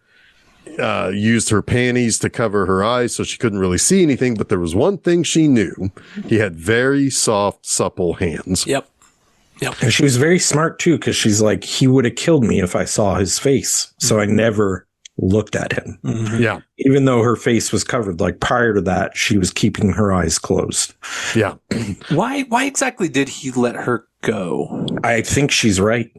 Speaker 2: used her panties to cover her eyes so she couldn't really see anything. But there was one thing she knew. He had very soft, supple hands.
Speaker 1: Yep.
Speaker 3: And she was very smart too, because she's like, he would have killed me if I saw his face. So I never looked at him.
Speaker 2: Mm-hmm. Yeah.
Speaker 3: Even though her face was covered, like prior to that, she was keeping her eyes closed.
Speaker 2: Yeah.
Speaker 1: Why exactly did he let her go?
Speaker 3: I think she's right.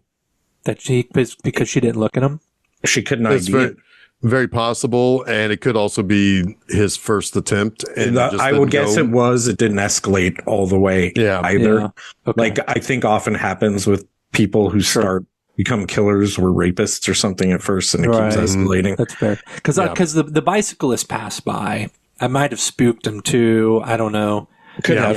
Speaker 1: Because she didn't look at him?
Speaker 3: She couldn't
Speaker 2: It's
Speaker 3: ID
Speaker 2: very,
Speaker 3: it.
Speaker 2: very possible. And it could also be his first attempt. And
Speaker 3: I would guess it was. It didn't escalate all the way either.
Speaker 1: Yeah. Okay.
Speaker 3: Like I think often happens with people who become killers or rapists or something at first, and it keeps escalating.
Speaker 1: That's fair. Because the bicyclist passed by. I might have spooked him too. I don't know.
Speaker 3: Could have.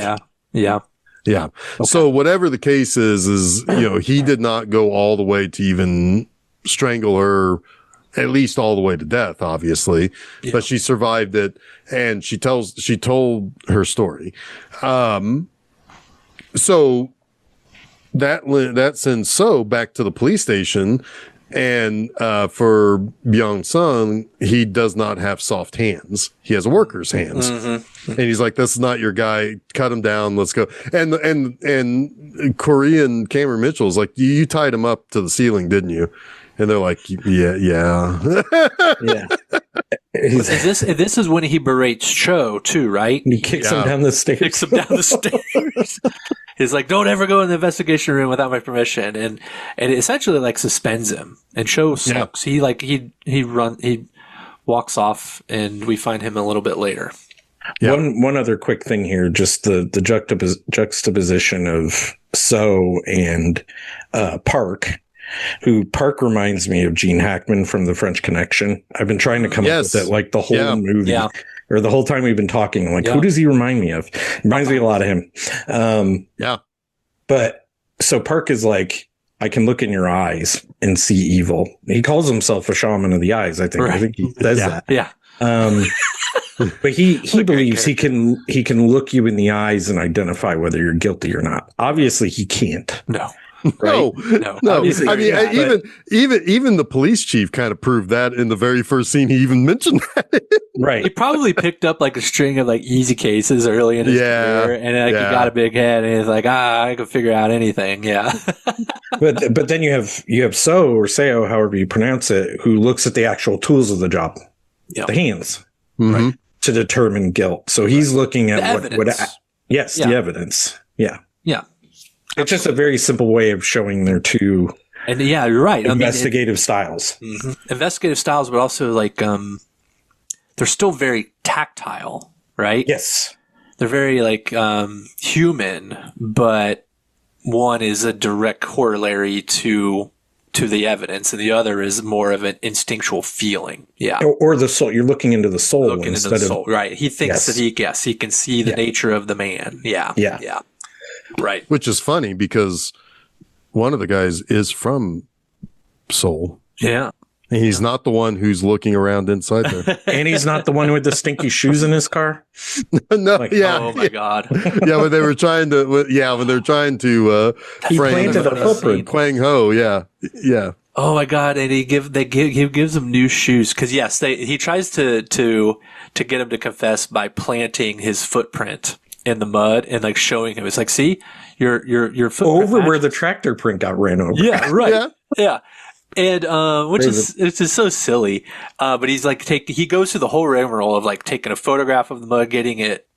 Speaker 1: Yeah.
Speaker 2: Yeah. Okay. So whatever the case is, he did not go all the way to even strangle her, at least all the way to death, obviously, but she survived it. And she told her story. So that sends So back to the police station. And for Byung-sun, he does not have soft hands. He has a worker's hands. Mm-hmm. And he's like, "This is not your guy. Cut him down. Let's go." And Korean Cameron Mitchell's like, "You tied him up to the ceiling, didn't you?" And they're like, "Yeah."
Speaker 3: Yeah.
Speaker 1: This is when he berates Cho too, right?
Speaker 3: He kicks him down the stairs.
Speaker 1: He's like, "Don't ever go in the investigation room without my permission," and it essentially like suspends him. And Cho sucks. Yeah. He walks off, and we find him a little bit later.
Speaker 3: Yeah. One other quick thing here, just the juxtaposition of So and Park. Park reminds me of Gene Hackman from The French Connection. I've been trying to come up with it like the whole movie. Yeah. Or the whole time we've been talking, like, who does he remind me of? Reminds me a lot of him. But so Park is like, I can look in your eyes and see evil. He calls himself a shaman of the eyes, I think. Right. I think he says that.
Speaker 1: Yeah.
Speaker 3: But he believes he can look you in the eyes and identify whether you're guilty or not. Obviously, he can't.
Speaker 1: No.
Speaker 2: Right? No. I mean, even the police chief kind of proved that in the very first scene. He even mentioned that.
Speaker 3: Right.
Speaker 1: He probably picked up like a string of like easy cases early in his career, and like he got a big head, and he's like, I could figure out anything. Yeah.
Speaker 3: but then you have So or Seo, however you pronounce it, who looks at the actual tools of the job, the hands, right, to determine guilt. So he's looking at the evidence. Yeah.
Speaker 1: Yeah.
Speaker 3: It's just a very simple way of showing their two
Speaker 1: you're right.
Speaker 3: investigative styles.
Speaker 1: Mm-hmm. Investigative styles, but also like they're still very tactile, right?
Speaker 3: Yes.
Speaker 1: They're very like human, but one is a direct corollary to the evidence, and the other is more of an instinctual feeling. Yeah.
Speaker 3: Or the soul. You're looking into the soul
Speaker 1: right. He thinks that he can see the nature of the man. Yeah.
Speaker 3: Yeah.
Speaker 1: Right.
Speaker 2: Which is funny because one of the guys is from Seoul.
Speaker 1: Yeah.
Speaker 2: And he's not the one who's looking around inside there.
Speaker 3: And he's not the one with the stinky shoes in his car.
Speaker 2: No,
Speaker 3: Like,
Speaker 2: yeah.
Speaker 1: Oh my God.
Speaker 2: Yeah, when they were trying to, when they're trying to
Speaker 3: He
Speaker 2: frame
Speaker 3: planted a footprint.
Speaker 2: Kwang Ho. Yeah. Yeah.
Speaker 1: Oh my God! And he gives him new shoes because yes, he tries to get him to confess by planting his footprint in the mud and like showing him. It's like, see, your footprint
Speaker 3: Over where the tractor print got ran over.
Speaker 1: Yeah, right.
Speaker 2: Yeah.
Speaker 1: Yeah. And it's just so silly. But he's like he goes through the whole rigmarole of like taking a photograph of the mud, getting it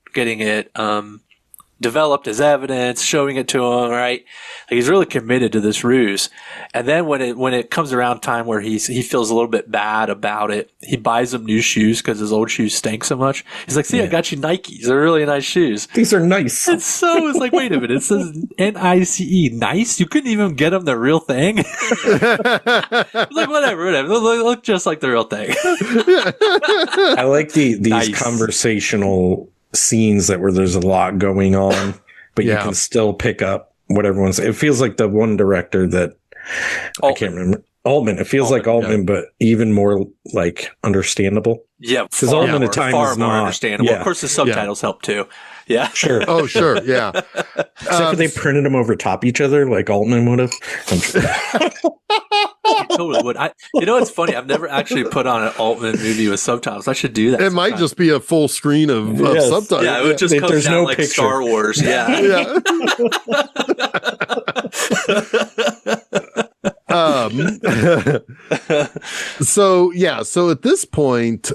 Speaker 1: developed as evidence, showing it to him, right? Like he's really committed to this ruse. And then when it comes around time where he feels a little bit bad about it, he buys him new shoes because his old shoes stink so much. He's like, see, I got you Nikes. They're really nice shoes.
Speaker 3: These are nice.
Speaker 1: And so it's like, wait a minute, it says NICE, nice? You couldn't even get them the real thing? Like, whatever. They look just like the real thing.
Speaker 3: I like these
Speaker 1: Nice.
Speaker 3: conversational scenes where there's a lot going on, but you can still pick up what everyone's. It feels like the one director that I can't remember. Altman. It feels like Altman, but even more like understandable.
Speaker 1: Yeah,
Speaker 3: because Altman at times
Speaker 1: far
Speaker 3: is
Speaker 1: more
Speaker 3: not
Speaker 1: understandable.
Speaker 3: Yeah.
Speaker 1: Of course, the subtitles help too. Yeah,
Speaker 3: Sure.
Speaker 2: Oh, sure. Yeah.
Speaker 3: Except for they printed them over top each other like Altman would have.
Speaker 1: I totally would. It's funny. I've never actually put on an Altman movie with subtitles. I should do that.
Speaker 2: It might just be a full screen of subtitles.
Speaker 1: Yeah, it would just come
Speaker 3: There's
Speaker 1: down
Speaker 3: no
Speaker 1: like
Speaker 3: picture.
Speaker 1: Star Wars. Yeah.
Speaker 2: Yeah. So at this point,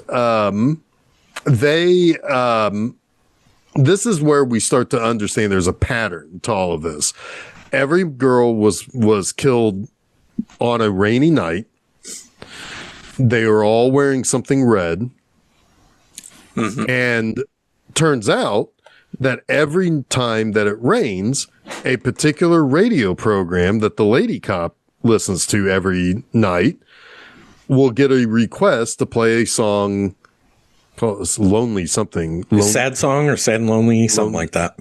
Speaker 2: this is where we start to understand there's a pattern to all of this. Every girl was killed on a rainy night. They were all wearing something red. Mm-hmm. And turns out that every time that it rains, a particular radio program that the lady cop listens to every night will get a request to play a song called Lonely something.
Speaker 3: Sad song or sad and lonely, something like that.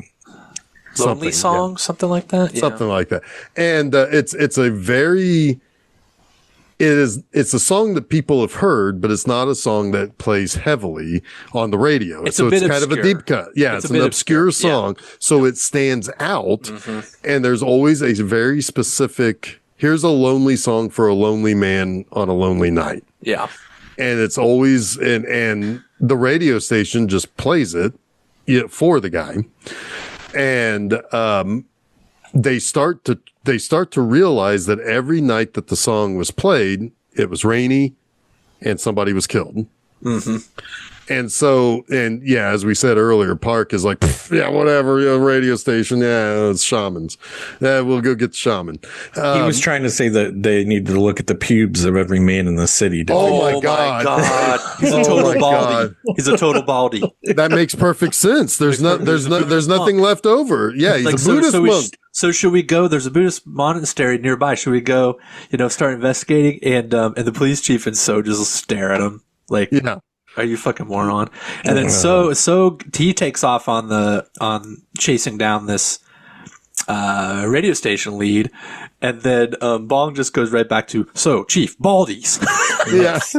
Speaker 1: Lonely song, something like that. Yeah.
Speaker 2: Something like that. And it's a very it's a song that people have heard, but it's not a song that plays heavily on the radio.
Speaker 1: It's
Speaker 2: so
Speaker 1: a bit
Speaker 2: it's kind
Speaker 1: obscure.
Speaker 2: of a deep cut. Yeah, it's an obscure song. Yeah. So it stands out. Mm-hmm. And there's always a very specific, here's a lonely song for a lonely man on a lonely night.
Speaker 1: Yeah.
Speaker 2: And it's always, and the radio station just plays it for the guy. And they start to realize that every night that the song was played, it was rainy and somebody was killed. Mm-hmm. And so, as we said earlier, Park is like, whatever, radio station. Yeah, it's shamans. Yeah, we'll go get the shaman.
Speaker 3: He was trying to say that they needed to look at the pubes of every man in the city.
Speaker 2: Oh my God.
Speaker 1: He's a total baldy. He's a total baldy.
Speaker 2: That makes perfect sense. There's nothing left over. Yeah, he's like, a Buddhist monk.
Speaker 1: So should we go? There's a Buddhist monastery nearby. Should we go, start investigating? And the police chief and So just stare at him like, are you fucking moron? And then so he takes off on chasing down this radio station lead, and then Bong just goes right back to Chief Baldies.
Speaker 2: Yes,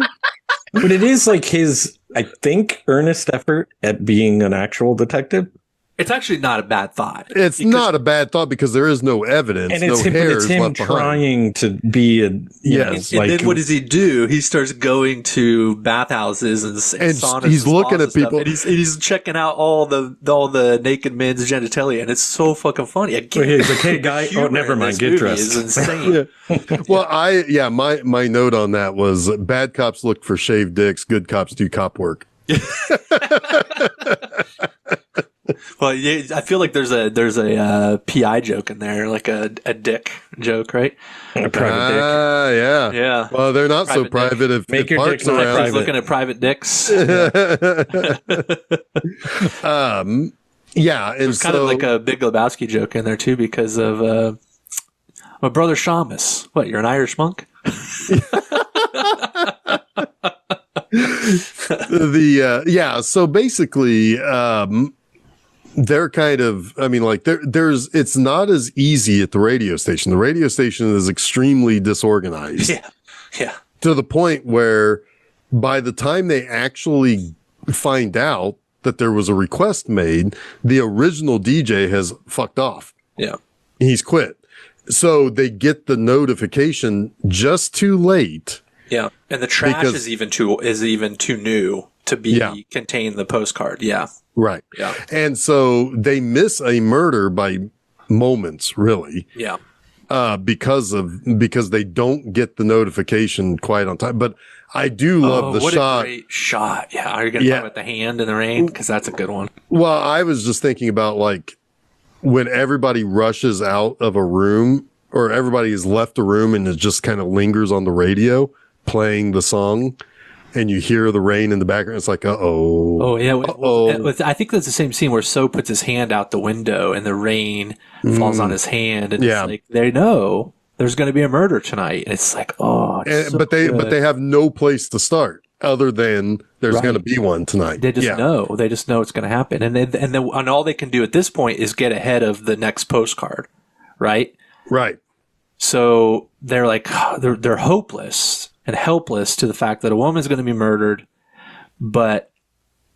Speaker 3: but it is like his, I think, earnest effort at being an actual detective.
Speaker 1: It's actually not a bad thought.
Speaker 2: It's not a bad thought because there is no evidence,
Speaker 3: and it's him trying to be a
Speaker 1: and then what does he do? He starts going to bathhouses and saunas.
Speaker 2: He's looking at people,
Speaker 1: and he's checking out all the naked men's genitalia, and it's so fucking funny. Again,
Speaker 3: he's like, "Hey, guy, never mind, get dressed."
Speaker 1: Is insane.
Speaker 2: Well, my note on that was bad cops look for shaved dicks, good cops do cop work.
Speaker 1: Well, yeah, I feel like there's a PI joke in there, like a dick joke, right?
Speaker 3: A private dick.
Speaker 2: Yeah. Well, they're not so private if
Speaker 3: Make your
Speaker 2: Park's
Speaker 3: dick not
Speaker 2: around.
Speaker 3: private.
Speaker 1: Looking at private dicks.
Speaker 2: And
Speaker 1: There's kind of like a Big Lebowski joke in there too, because of my brother Shamus. What? You're an Irish monk?
Speaker 2: So basically, they're kind of, I mean, like it's not as easy at the radio station. The radio station is extremely disorganized.
Speaker 1: Yeah. Yeah.
Speaker 2: To the point where by the time they actually find out that there was a request made, the original DJ has fucked off.
Speaker 1: Yeah.
Speaker 2: He's quit. So they get the notification just too late.
Speaker 1: Yeah. And the trash is even too new to be contain the postcard. Yeah.
Speaker 2: Right.
Speaker 1: Yeah.
Speaker 2: And so they miss a murder by moments, really.
Speaker 1: Yeah.
Speaker 2: Because they don't get the notification quite on time. But I do love the
Speaker 1: what
Speaker 2: shot.
Speaker 1: A great shot. Yeah. Are you going to talk about the hand in the rain? Because that's a good one.
Speaker 2: Well, I was just thinking about like when everybody rushes out of a room or everybody has left the room and it just kind of lingers on the radio playing the song. And you hear the rain in the background. It's like, uh-oh.
Speaker 1: Oh, yeah. I think that's the same scene where So puts his hand out the window and the rain falls on his hand. And it's like, they know there's going to be a murder tonight. And it's like, but they have no place to start other than there's going to be one tonight. They just know. They just know it's going to happen. And all they can do at this point is get ahead of the next postcard. Right?
Speaker 2: Right.
Speaker 1: So they're like, they're hopeless and helpless to the fact that a woman's going to be murdered, but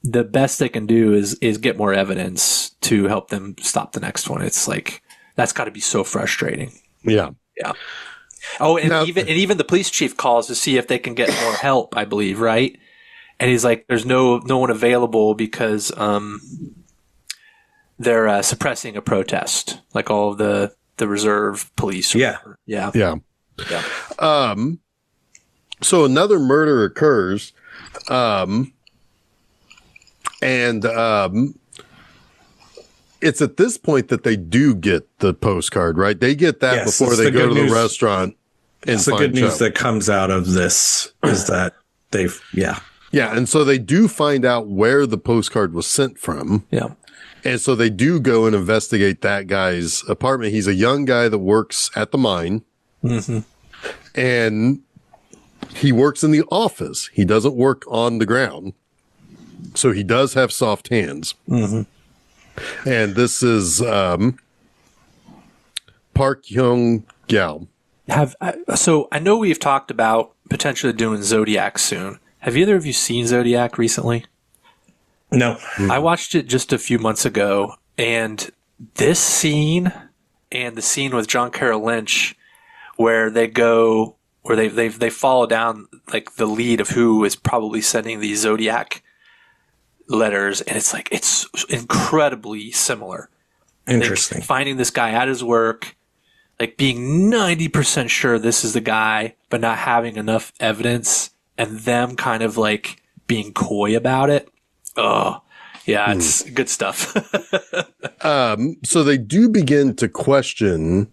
Speaker 1: the best they can do is get more evidence to help them stop the next one. It's like, that's got to be so frustrating.
Speaker 2: Yeah.
Speaker 1: Yeah. Oh, and even the police chief calls to see if they can get more help, I believe, right? And he's like, there's no one available because they're suppressing a protest, like all of the reserve police.
Speaker 2: Yeah.
Speaker 1: Yeah.
Speaker 2: Yeah. Yeah. So another murder occurs, and it's at this point that they do get the postcard, right? They get that before they go to the restaurant.
Speaker 3: It's the good news that comes out of this is that Yeah,
Speaker 2: and so they do find out where the postcard was sent from.
Speaker 1: Yeah.
Speaker 2: And so they do go and investigate that guy's apartment. He's a young guy that works at the mine.
Speaker 1: Mm-hmm.
Speaker 2: And he works in the office. He doesn't work on the ground. So he does have soft hands.
Speaker 1: Mm-hmm.
Speaker 2: And this is Park Hyung-gyal.
Speaker 1: So I know we've talked about potentially doing Zodiac soon. Have either of you seen Zodiac recently?
Speaker 3: No.
Speaker 1: I watched it just a few months ago, and this scene and the scene with John Carroll Lynch where they follow down like the lead of who is probably sending these Zodiac letters, and it's like it's incredibly similar.
Speaker 3: Interesting.
Speaker 1: Like, finding this guy at his work, like being 90% sure this is the guy, but not having enough evidence, and them kind of like being coy about it. Oh, yeah, it's good stuff.
Speaker 2: So they do begin to question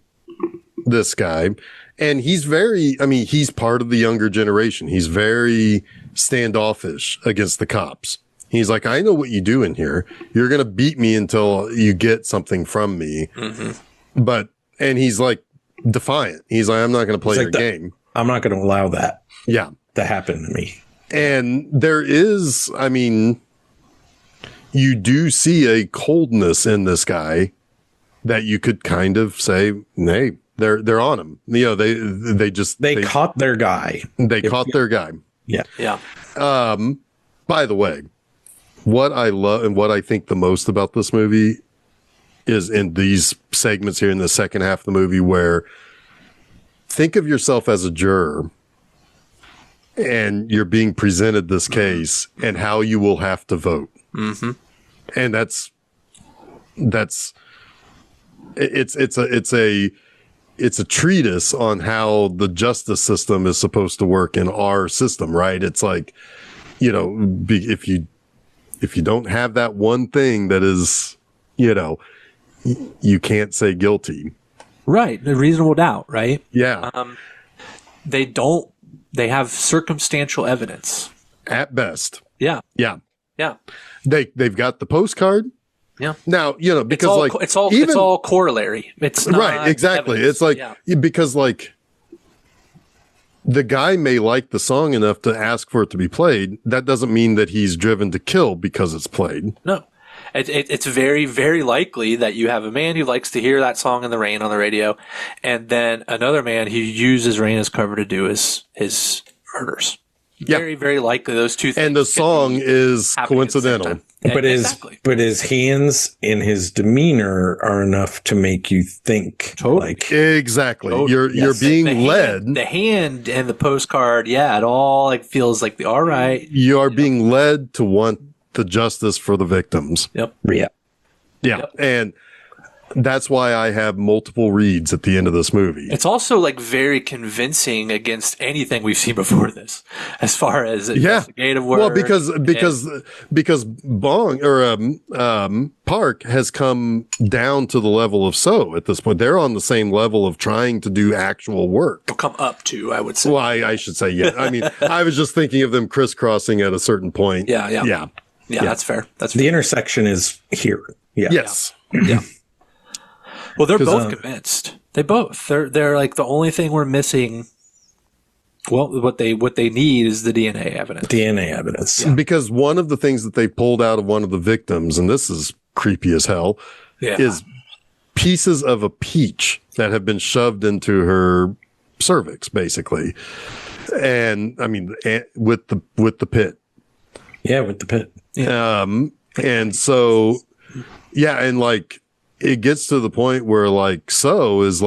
Speaker 2: this guy, and he's he's part of the younger generation. He's very standoffish against the cops. He's like, I know what you do in here. You're going to beat me until you get something from me. Mm-hmm. And he's like defiant. He's like, I'm not going to play your game.
Speaker 3: I'm not going to allow that.
Speaker 2: Yeah.
Speaker 3: To happen to me.
Speaker 2: And there is, you do see a coldness in this guy that you could kind of say, hey, they're on him. You know, they
Speaker 3: caught their guy.
Speaker 2: They caught their guy.
Speaker 3: Yeah.
Speaker 1: Yeah.
Speaker 2: By the way, what I love and what I think the most about this movie is in these segments here in the second half of the movie where think of yourself as a juror and you're being presented this case and how you will have to vote.
Speaker 1: Mm-hmm.
Speaker 2: And it's a treatise on how the justice system is supposed to work in our system, right? It's like, you know, if you don't have that one thing that is, you know, you can't say guilty.
Speaker 1: Right. The reasonable doubt, right?
Speaker 2: Yeah.
Speaker 1: They have circumstantial evidence.
Speaker 2: At best.
Speaker 1: Yeah.
Speaker 2: Yeah.
Speaker 1: Yeah.
Speaker 2: They've got the postcard.
Speaker 1: Yeah.
Speaker 2: Now, you know, because
Speaker 1: it's all corollary. It's not
Speaker 2: right. Exactly.
Speaker 1: evidence.
Speaker 2: It's like, because like the guy may like the song enough to ask for it to be played. That doesn't mean that he's driven to kill because it's played.
Speaker 1: No. It's very, very likely that you have a man who likes to hear that song in the rain on the radio, and then another man who uses rain as cover to do his murders.
Speaker 2: Yeah.
Speaker 1: Very, very likely those two things.
Speaker 2: And the song is coincidental.
Speaker 3: But his hands and his demeanor are enough to make you think.
Speaker 1: Totally.
Speaker 2: Exactly. You're being led.
Speaker 1: The hand and the postcard, it all feels like all right.
Speaker 2: You are being led to want the justice for the victims.
Speaker 1: Yep.
Speaker 2: Yeah. Yep. And that's why I have multiple reads at the end of this movie.
Speaker 1: It's also very convincing against anything we've seen before this, as far as investigative work.
Speaker 2: Well, because Bong or Park has come down to the level of So at this point. They're on the same level of trying to do actual work.
Speaker 1: They'll come up to, I would say.
Speaker 2: Well, I should say, yeah. I mean, I was just thinking of them crisscrossing at a certain point.
Speaker 1: Yeah, that's fair. That's fair.
Speaker 3: The intersection is here. Yeah.
Speaker 2: Yes.
Speaker 1: Yeah. Well, they're both convinced. They're the only thing we're missing. Well, what they need is the DNA evidence.
Speaker 2: Yeah. Because one of the things that they pulled out of one of the victims, and this is creepy as hell, is pieces of a peach that have been shoved into her cervix, basically. And I mean, with the pit.
Speaker 3: Yeah, with the pit.
Speaker 1: Yeah.
Speaker 2: And so, and it gets to the point where So is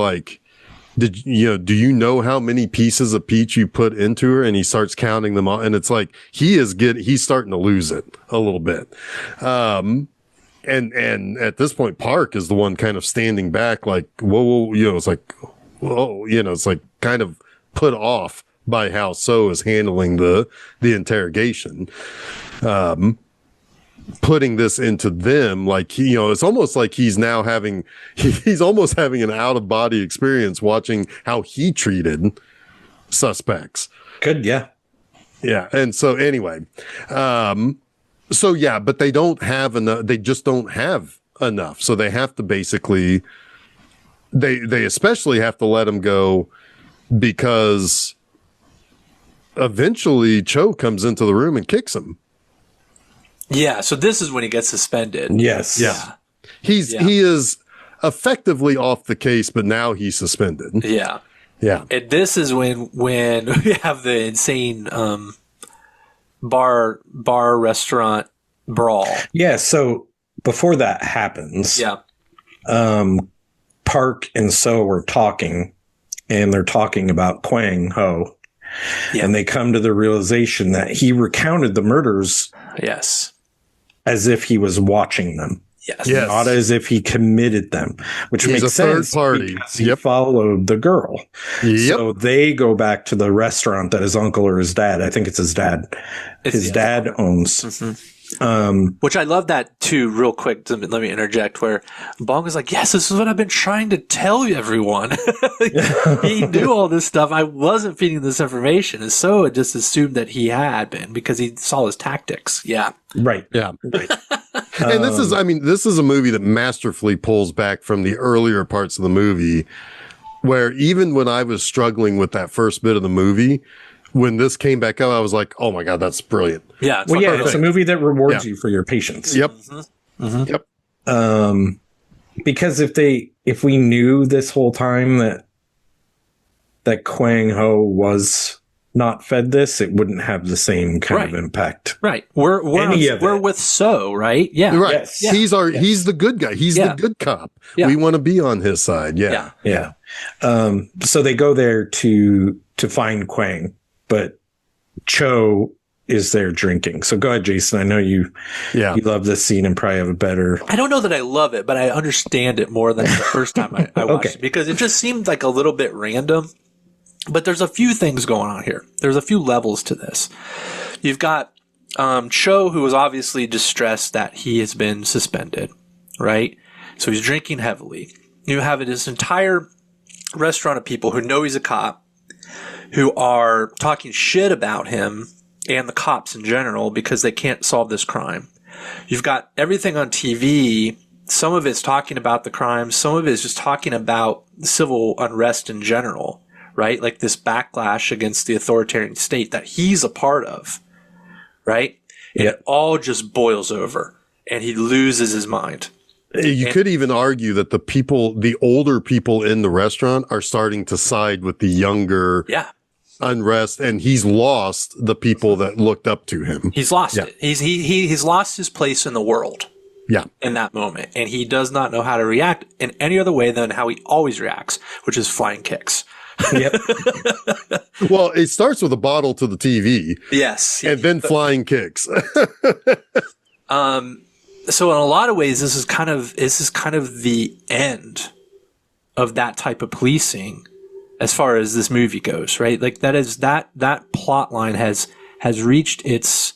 Speaker 2: do you know how many pieces of peach you put into her? And he starts counting them all. And it's he's starting to lose it a little bit. And at this point, Park is the one kind of standing back whoa, it's whoa, it's kind of put off by how So is handling the interrogation. Putting this into them, it's almost like he's almost having an out of body experience watching how he treated suspects.
Speaker 3: Good. Yeah.
Speaker 2: Yeah. And so anyway, but they don't have enough. They just don't have enough. So they have to basically, they especially have to let him go because eventually Cho comes into the room and kicks him.
Speaker 1: Yeah, so this is when he gets suspended.
Speaker 3: Yes.
Speaker 2: Yeah. He is effectively off the case, but now he's suspended.
Speaker 1: Yeah.
Speaker 2: Yeah.
Speaker 1: And this is when we have the insane bar restaurant brawl.
Speaker 3: Yeah, so before that happens, Park and So are talking, and they're talking about Kwang Ho. Yeah. And they come to the realization that he recounted the murders.
Speaker 1: Yes.
Speaker 3: As if he was watching them.
Speaker 1: Yes.
Speaker 3: Not as if he committed them, which makes sense.
Speaker 2: Third party.
Speaker 3: Because he followed the girl.
Speaker 2: Yep.
Speaker 3: So they go back to the restaurant that his uncle or his dad, I think it's his dad, dad owns.
Speaker 1: Mm-hmm. Which I love that too, real quick. Let me interject where Bong is like, yes, this is what I've been trying to tell everyone. He knew all this stuff. I wasn't feeding this information. And so it just assumed that he had been because he saw his tactics. Yeah.
Speaker 3: Right.
Speaker 2: Yeah. Right. And this is a movie that masterfully pulls back from the earlier parts of the movie where even when I was struggling with that first bit of the movie, when this came back up, I was like, oh my God, that's brilliant.
Speaker 1: Yeah.
Speaker 3: It's a movie that rewards you for your patience.
Speaker 2: Yep.
Speaker 1: Mm-hmm. Mm-hmm.
Speaker 2: Yep.
Speaker 3: Because if we knew this whole time that Kwang Ho was not fed this, it wouldn't have the same kind of impact.
Speaker 1: Right. We're with So, right? Yeah.
Speaker 2: Right.
Speaker 1: Yes. Yeah.
Speaker 2: He's the good guy. He's the good cop. Yeah. We want to be on his side. Yeah.
Speaker 3: Yeah. So they go there to find Kwang, but Cho is there drinking. So go ahead, Jason. I know you love this scene and probably have a better.
Speaker 1: I don't know that I love it, but I understand it more than the first time I watched it because it just seemed like a little bit random. But there's a few things going on here. There's a few levels to this. You've got Cho, who is obviously distressed that he has been suspended, right? So he's drinking heavily. You have this entire restaurant of people who know he's a cop, who are talking shit about him and the cops in general because they can't solve this crime. You've got everything on TV. Some of it's talking about the crime. Some of it is just talking about civil unrest in general. Right? Like this backlash against the authoritarian state that he's a part of. Right? And it all just boils over. and he loses his mind.
Speaker 2: You could even argue that the older people in the restaurant are starting to side with the younger unrest, and he's lost the people that looked up to him.
Speaker 1: He's lost it. He's lost his place in the world.
Speaker 2: Yeah.
Speaker 1: In that moment. And he does not know how to react in any other way than how he always reacts, which is flying kicks.
Speaker 3: Yep.
Speaker 2: Well, it starts with a bottle to the TV.
Speaker 1: Yes.
Speaker 2: And then flying kicks.
Speaker 1: So in a lot of ways, this is kind of the end of that type of policing as far as this movie goes, right? Like that plot line has reached its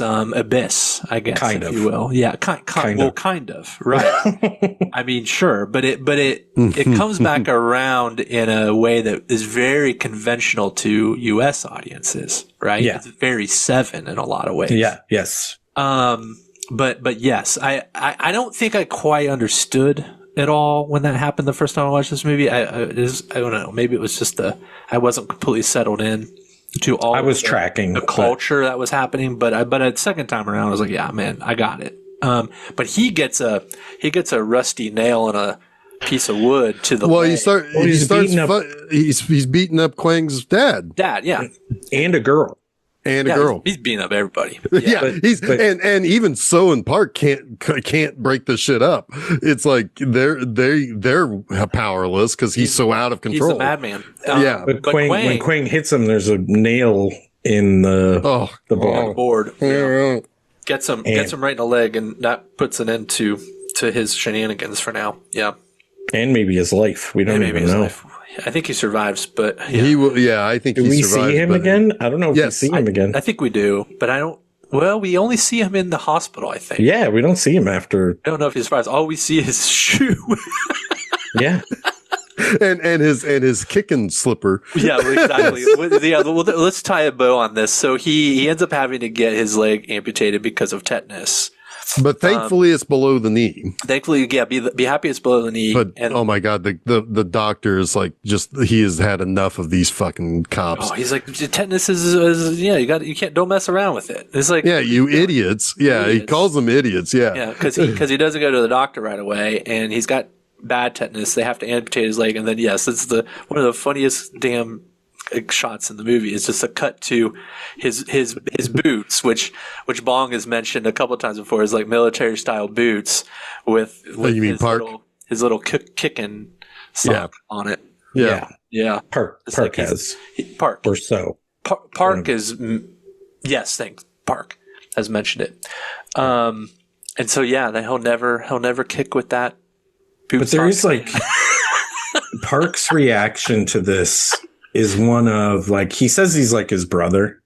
Speaker 1: abyss, I guess, if you will. Yeah, kind of, right. I mean, sure, but it comes back around in a way that is very conventional to US audiences, right?
Speaker 3: Yeah.
Speaker 1: It's very Seven in a lot of ways.
Speaker 3: Yeah, yes.
Speaker 1: But yes, I don't think I quite understood it all when that happened the first time I watched this movie. I don't know, maybe it was just I wasn't completely settled in to all. I was
Speaker 3: tracking
Speaker 1: the culture that was happening, but a second time around, I was like, yeah, man, I got it. But he gets a rusty nail and a piece of wood to the leg.
Speaker 2: He's beating up Kwang's dad.
Speaker 1: Yeah,
Speaker 3: and a girl.
Speaker 1: He's beating up everybody.
Speaker 2: And even So and Park can't break this shit up. It's like they're powerless because he's so out of control.
Speaker 1: He's a madman.
Speaker 3: But when Kwang hits him, there's a nail in the
Speaker 1: board. Yeah. Gets him right in the leg, and that puts an end to his shenanigans for now. Yeah,
Speaker 3: and maybe his life. We don't even know.
Speaker 1: I think he survives, but
Speaker 2: he will. Yeah, I think.
Speaker 3: Do we see him again? I don't know if we see him again.
Speaker 1: I think we do, but I don't. Well, we only see him in the hospital, I think.
Speaker 3: Yeah, we don't see him after.
Speaker 1: I don't know if he survives. All we see is his shoe.
Speaker 3: Yeah.
Speaker 2: And his kicking slipper.
Speaker 1: Yeah, exactly. Let's tie a bow on this. So he ends up having to get his leg amputated because of tetanus.
Speaker 2: But thankfully, it's below the knee.
Speaker 1: Thankfully, yeah, be happy it's below the knee.
Speaker 2: But oh my god, the doctor is like, he has had enough of these fucking cops.
Speaker 1: Oh, he's like, tetanus is don't mess around with it. It's like,
Speaker 2: yeah, you idiots. Yeah, idiots. He calls them idiots. Yeah,
Speaker 1: because he doesn't go to the doctor right away, and he's got bad tetanus. They have to amputate his leg, and then yes, it's one of the funniest damn shots in the movie. It's just a cut to his boots, which Bong has mentioned a couple of times before, is like military style boots with
Speaker 2: you mean Park?
Speaker 1: His little kicking sock on it. Yeah.
Speaker 3: Park has
Speaker 1: Park
Speaker 3: or so.
Speaker 1: Park is yes, thanks. Park has mentioned it, and so yeah, he'll never kick with that.
Speaker 3: But there is like Park's reaction to this is one of like, he says he's like his brother,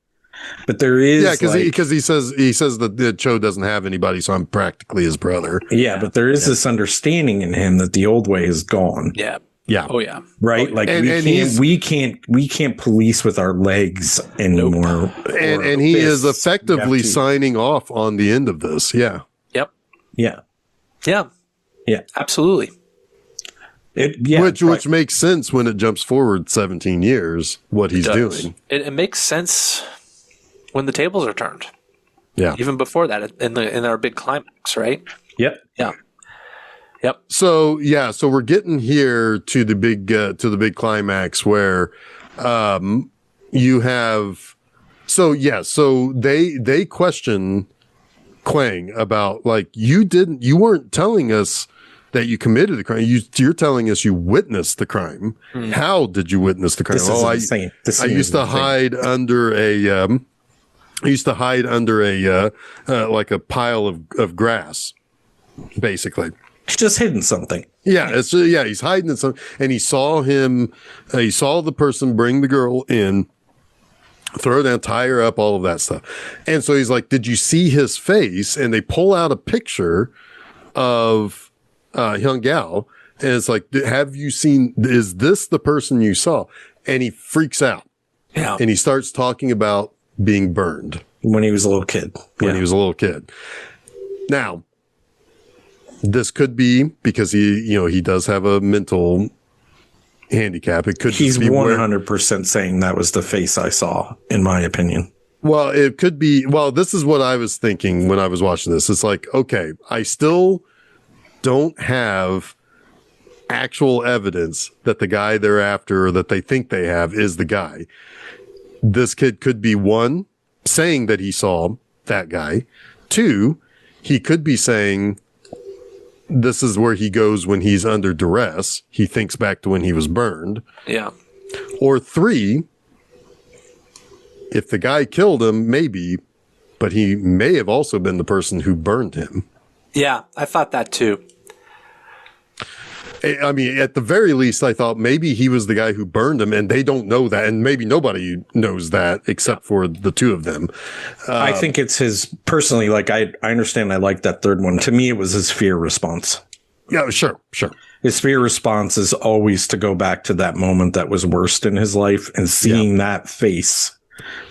Speaker 3: but there is
Speaker 2: because he says that the Cho doesn't have anybody, so I'm practically his brother.
Speaker 3: Yeah, but there is this understanding in him that the old way is gone.
Speaker 1: Yeah.
Speaker 2: Oh
Speaker 1: yeah.
Speaker 3: Right. Like we can't police with our legs anymore.
Speaker 2: And he is effectively signing off on the end of this. Yeah.
Speaker 1: Yep.
Speaker 3: Yeah.
Speaker 1: Yeah.
Speaker 3: Yeah.
Speaker 1: Absolutely.
Speaker 2: Which makes sense when it jumps forward 17 years, what he's doing.
Speaker 1: It makes sense when the tables are turned.
Speaker 2: Yeah.
Speaker 1: Even before that, in our big climax, right?
Speaker 3: Yep.
Speaker 1: Yeah. Yep.
Speaker 2: So we're getting here to the big climax where you have so they question Kwang about like, you weren't telling us that you committed the crime. You're telling us you witnessed the crime. How did you witness the crime? I used to hide under like a pile of grass, basically.
Speaker 3: He's just hidden something.
Speaker 2: Yeah, he's hiding in something, and he saw the person bring the girl in, throw her down, tie her up, all of that stuff. And so he's like, "Did you see his face?" And they pull out a picture of Hyung Gao, and it's like, have you seen, is this the person you saw? And he freaks out.
Speaker 1: Yeah.
Speaker 2: And he starts talking about being burned.
Speaker 3: When he was a little kid.
Speaker 2: When he was a little kid. Now, this could be because he does have a mental handicap. It could
Speaker 3: He's
Speaker 2: just be
Speaker 3: 100% saying that was the face I saw, in my opinion.
Speaker 2: Well, it could be. Well, this is what I was thinking when I was watching this. It's like, okay, I still don't have actual evidence that the guy they're after or that they think they have is the guy. This kid could be one, saying that he saw that guy. Two, he could be saying this is where he goes when he's under duress. He thinks back to when he was burned.
Speaker 1: Yeah.
Speaker 2: Or three, if the guy killed him, maybe, but he may have also been the person who burned him.
Speaker 1: Yeah, I thought that too.
Speaker 2: I mean, at the very least, I thought maybe he was the guy who burned him and they don't know that. And maybe nobody knows that except for the two of them.
Speaker 3: I think it's his personally, like, I understand. I like that third one. To me, it was his fear response.
Speaker 2: Yeah, sure.
Speaker 3: His fear response is always to go back to that moment that was worst in his life, and seeing that face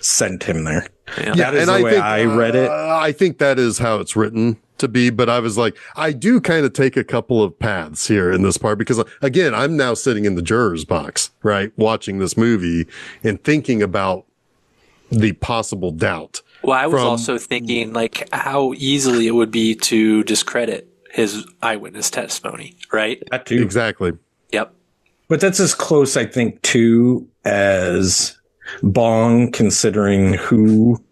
Speaker 3: sent him there.
Speaker 1: Yeah,
Speaker 3: that is the way I read it.
Speaker 2: I think that is how it's written to be, but I was like, I do kind of take a couple of paths here in this part because, again, I'm now sitting in the juror's box, right, watching this movie and thinking about the possible doubt.
Speaker 1: Well, I was also thinking like how easily it would be to discredit his eyewitness testimony, right?
Speaker 3: That too.
Speaker 2: Exactly.
Speaker 1: Yep.
Speaker 3: But that's as close, I think, to as Bong, considering who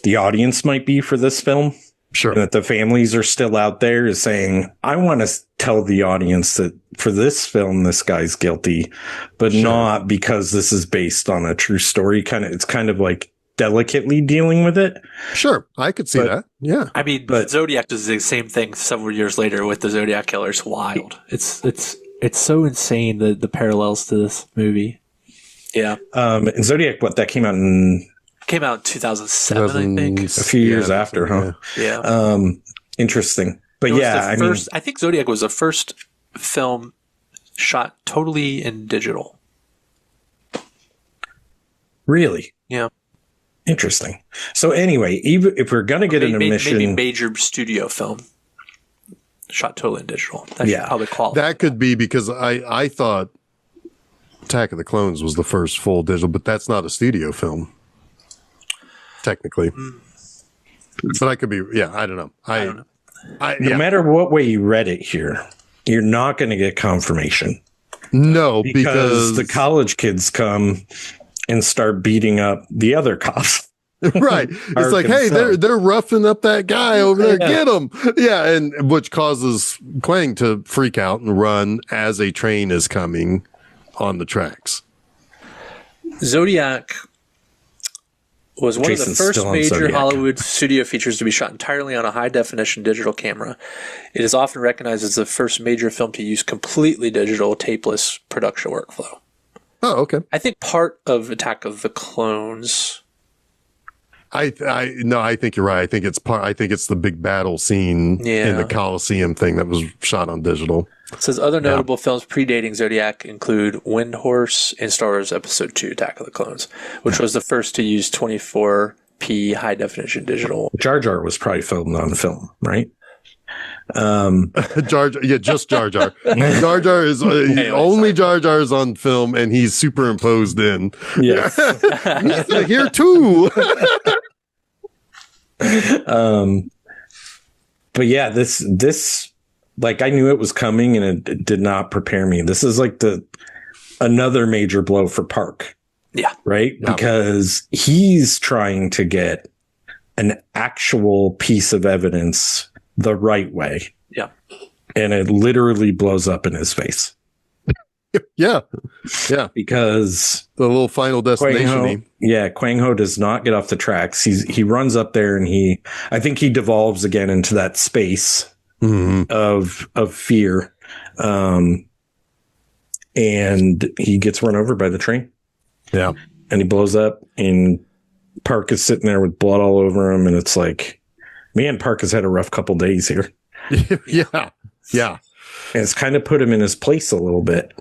Speaker 3: the audience might be for this film.
Speaker 2: Sure.
Speaker 3: And that the families are still out there, is saying, I want to tell the audience that for this film, this guy's guilty, but not because this is based on a true story. It's kind of like delicately dealing with it.
Speaker 2: Sure. I could see that. Yeah.
Speaker 1: I mean, but Zodiac does the same thing several years later with the Zodiac Killer. It's wild. It's so insane, the parallels to this movie. Yeah.
Speaker 3: And Zodiac, that came out in
Speaker 1: 2007, I think.
Speaker 3: A few years after, huh?
Speaker 1: Yeah.
Speaker 3: Interesting. But I mean,
Speaker 1: I think Zodiac was the first film shot totally in digital.
Speaker 3: Really?
Speaker 1: Yeah.
Speaker 3: Interesting. So anyway, even if we're going to get an admission,
Speaker 1: maybe major studio film shot totally in digital. That should probably qualify.
Speaker 2: That could be because I thought Attack of the Clones was the first full digital, but that's not a studio film, technically. But I could be, I don't know. I don't know.
Speaker 3: No matter what way you read it here, you're not going to get confirmation.
Speaker 2: No,
Speaker 3: because the college kids come and start beating up the other cops.
Speaker 2: Right. It's like, hey, they're roughing up that guy over there. Get him. Yeah. And which causes Quang to freak out and run as a train is coming on the tracks.
Speaker 1: Zodiac was one of the first major Hollywood studio features to be shot entirely on a high-definition digital camera. It is often recognized as the first major film to use completely digital, tapeless production workflow.
Speaker 2: Oh, okay.
Speaker 1: I think part of Attack of the Clones.
Speaker 2: I think you're right. I think it's the big battle scene in the Coliseum thing that was shot on digital.
Speaker 1: It says other notable films predating Zodiac include Wind Horse and Star Wars Episode 2, Attack of the Clones, which was the first to use 24p high definition digital.
Speaker 3: Jar Jar was probably filmed on film, right?
Speaker 2: Jar Jar, just Jar Jar. Jar Jar is only Jar Jar is on film, and he's superimposed in.
Speaker 3: Yes,
Speaker 2: here too.
Speaker 3: But yeah, this like I knew it was coming, and it did not prepare me. This is like another major blow for Park.
Speaker 1: Yeah,
Speaker 3: right, because he's trying to get an actual piece of evidence the right way.
Speaker 1: Yeah.
Speaker 3: And it literally blows up in his face.
Speaker 2: Yeah.
Speaker 3: Because
Speaker 2: the little Final Destination.
Speaker 3: Quang Ho does not get off the tracks. He runs up there and I think he devolves again into that space of fear. And he gets run over by the train.
Speaker 2: Yeah.
Speaker 3: And he blows up, and Park is sitting there with blood all over him. And it's like, man, Park has had a rough couple days here.
Speaker 2: Yeah.
Speaker 3: And it's kind of put him in his place a little bit,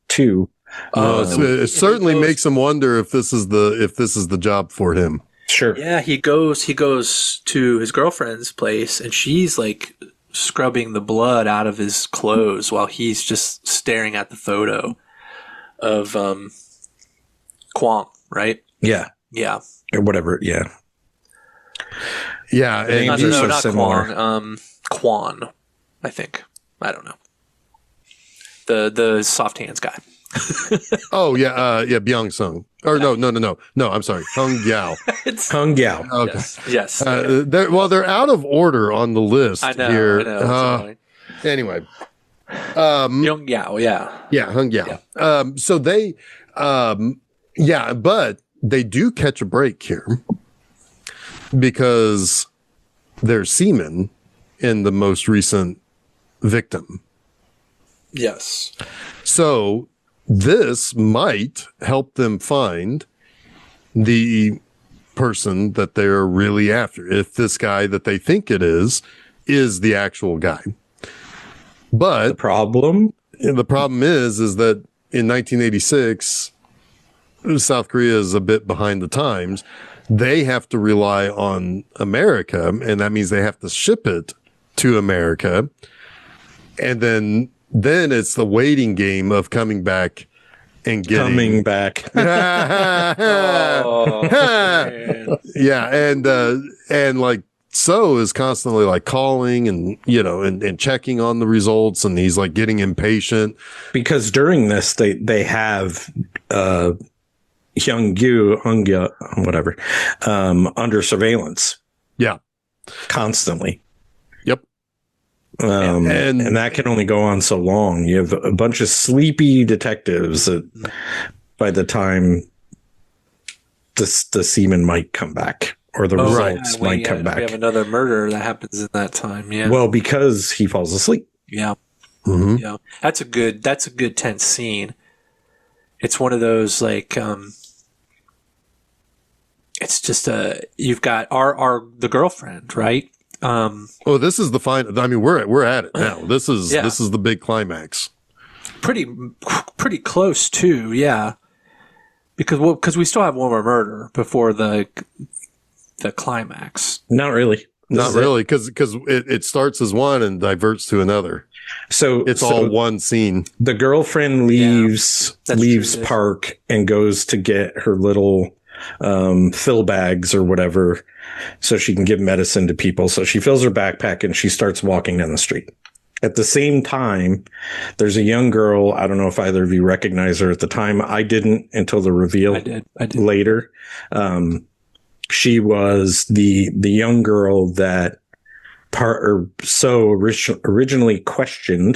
Speaker 3: too.
Speaker 2: It certainly makes him wonder if this is the job for him.
Speaker 3: Sure.
Speaker 1: Yeah, he goes to his girlfriend's place, and she's like scrubbing the blood out of his clothes while he's just staring at the photo of Quang, right?
Speaker 3: Yeah.
Speaker 1: Yeah.
Speaker 3: Or whatever. Yeah.
Speaker 2: Yeah. And
Speaker 3: Names are so
Speaker 1: not
Speaker 3: similar.
Speaker 1: Kwon. Kwon, I think. I don't know. The soft hands guy.
Speaker 2: oh yeah, Byung Sung. Or no, I'm sorry, Hung Yao.
Speaker 3: Hung Yao.
Speaker 2: Okay.
Speaker 1: Yes.
Speaker 2: They're out of order on the list
Speaker 1: I know.
Speaker 2: here.
Speaker 1: I know.
Speaker 2: Anyway,
Speaker 1: Young Yao. Yeah.
Speaker 2: yeah, Hung Yao. So they, but they do catch a break here because there's semen in the most recent victim.
Speaker 1: Yes.
Speaker 2: So this might help them find the person that they're really after. If this guy that they think it is the actual guy. But
Speaker 3: The problem
Speaker 2: is that in 1986, South Korea is a bit behind the times. They have to rely on America, and that means they have to ship it to America. And then it's the waiting game of coming back and getting
Speaker 1: Oh, man.
Speaker 2: yeah, and like So is constantly like calling and and checking on the results, and he's like getting impatient
Speaker 3: because during this they have Hyung-gyu, whatever, under surveillance.
Speaker 2: Yeah,
Speaker 3: constantly.
Speaker 2: Yep.
Speaker 3: And that can only go on so long. You have a bunch of sleepy detectives that by the time the semen might come back or the results might come back.
Speaker 1: We have another murder that happens in that time. Yeah.
Speaker 3: Well, because he falls asleep.
Speaker 1: Yeah.
Speaker 2: Mm-hmm.
Speaker 1: Yeah. That's a good tense scene. It's one of those like, it's just you've got the girlfriend, right?
Speaker 2: Oh, this is the final. I mean, we're at it now. This is the big climax.
Speaker 1: Pretty close too, yeah. Because we still have one more murder before the climax.
Speaker 3: Not really.
Speaker 2: Not really, because it starts as one and diverts to another.
Speaker 3: So
Speaker 2: it's all one scene.
Speaker 3: The girlfriend leaves Park and goes to get her little fill bags or whatever so she can give medicine to people. So she fills her backpack and she starts walking down the street. At the same time, there's a young girl. I don't know if either of you recognize her at the time. I didn't until the reveal.
Speaker 1: I did
Speaker 3: later. She was the young girl that originally questioned,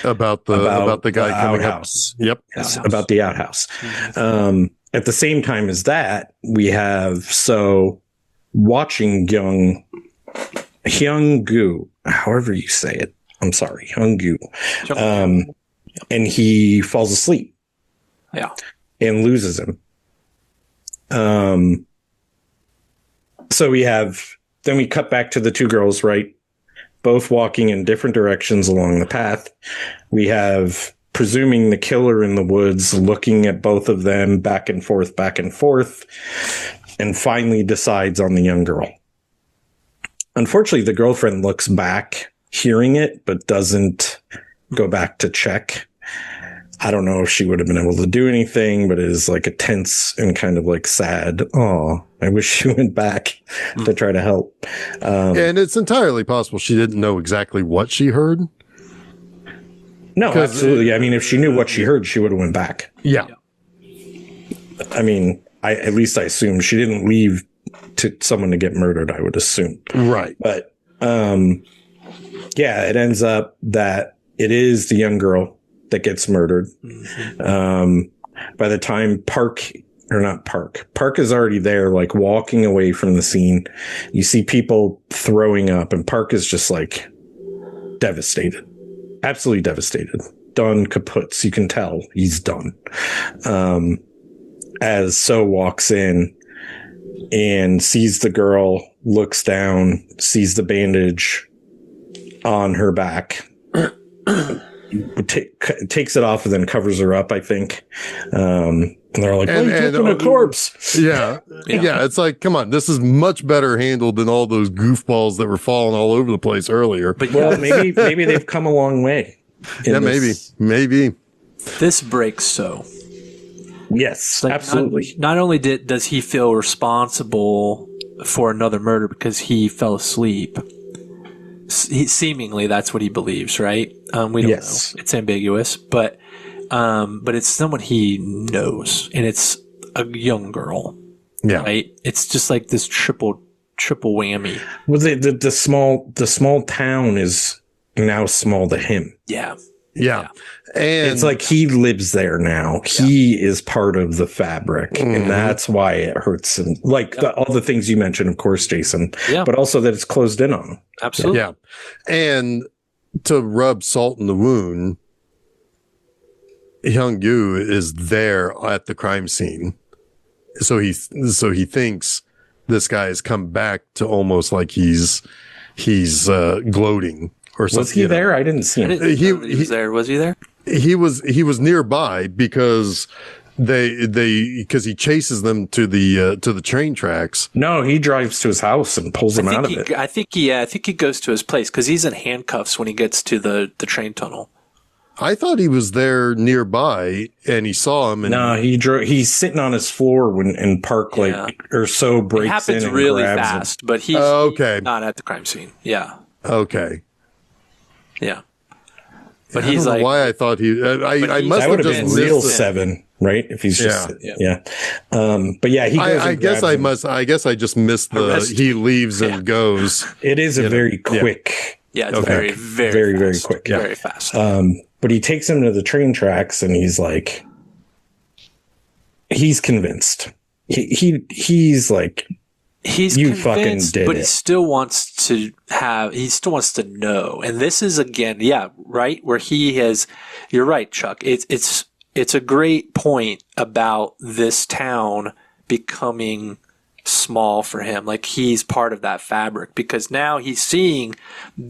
Speaker 2: about the guy coming
Speaker 3: outhouse.
Speaker 2: Yep.
Speaker 3: Yes, about the outhouse. Mm-hmm. At the same time as that, we have watching Hyung-gyu, however you say it. I'm sorry, Hyung-gyu. And he falls asleep.
Speaker 1: Yeah.
Speaker 3: And loses him. So then we cut back to the two girls, right? Both walking in different directions along the path. We have, presuming the killer in the woods, looking at both of them back and forth, and finally decides on the young girl. Unfortunately, the girlfriend looks back, hearing it, but doesn't go back to check. I don't know if she would have been able to do anything, but it is like a tense and kind of like sad. Oh, I wish she went back to try to help.
Speaker 2: And it's entirely possible she didn't know exactly what she heard.
Speaker 3: No, absolutely. I mean, if she knew what she heard, she would have went back.
Speaker 2: Yeah.
Speaker 3: I mean, at least I assume she didn't leave to someone to get murdered, I would assume.
Speaker 2: Right.
Speaker 3: But, it ends up that it is the young girl that gets murdered. Mm-hmm. By the time Park is already there, like walking away from the scene. You see people throwing up, and Park is just like devastated, absolutely devastated, done, kaputs. You can tell he's done. As So walks in and sees the girl, looks down, sees the bandage on her back. Takes it off and then covers her up, I think. And they're like, "Oh, you're taking a corpse."
Speaker 2: Yeah. It's like, come on, this is much better handled than all those goofballs that were falling all over the place earlier.
Speaker 3: But maybe they've come a long way.
Speaker 2: Yeah, maybe.
Speaker 1: This breaks So.
Speaker 3: Yes,
Speaker 1: Like,
Speaker 3: absolutely.
Speaker 1: Not only does he feel responsible for another murder because he fell asleep. Seemingly, that's what he believes, right? We don't know. It's ambiguous, but it's someone he knows, and it's a young girl.
Speaker 2: Yeah.
Speaker 1: Right. It's just like this triple whammy.
Speaker 3: Was it the small town is now small to him?
Speaker 1: Yeah.
Speaker 2: Yeah. And
Speaker 3: it's like he lives there now. Yeah. He is part of the fabric, and that's why it hurts him. Like all the things you mentioned, of course, Jason, but also that it's closed in on him.
Speaker 1: Absolutely.
Speaker 2: Yeah. And to rub salt in the wound, Hyung-gu is there at the crime scene. So he thinks this guy has come back to almost like he's gloating or something.
Speaker 3: Was he there? I didn't see him.
Speaker 1: He was there. Was he there?
Speaker 2: He was nearby because because he chases them to the train tracks.
Speaker 3: No, he drives to his house and pulls him out of it.
Speaker 1: I think he goes to his place because he's in handcuffs when he gets to the train tunnel.
Speaker 2: I thought he was there nearby and he saw him. And
Speaker 3: no, he's sitting on his floor when Park breaks in. It happens
Speaker 1: really fast, but he's not at the crime scene. Yeah.
Speaker 2: Okay.
Speaker 1: Yeah. But
Speaker 2: he's like, why I thought I must have just
Speaker 3: been real 7, right? If he's just but yeah, he goes.
Speaker 2: I guess I just missed he leaves and goes.
Speaker 3: It is a very quick.
Speaker 1: Yeah, it's very, very,
Speaker 3: very quick.
Speaker 1: Yeah. Very fast.
Speaker 3: But he takes him to the train tracks and he's like, he's convinced. He's like, you fucking did
Speaker 1: but
Speaker 3: it.
Speaker 1: he still wants to know. And this is again, right, where you're right, Chuck. It's a great point about this town becoming small for him. Like he's part of that fabric because now he's seeing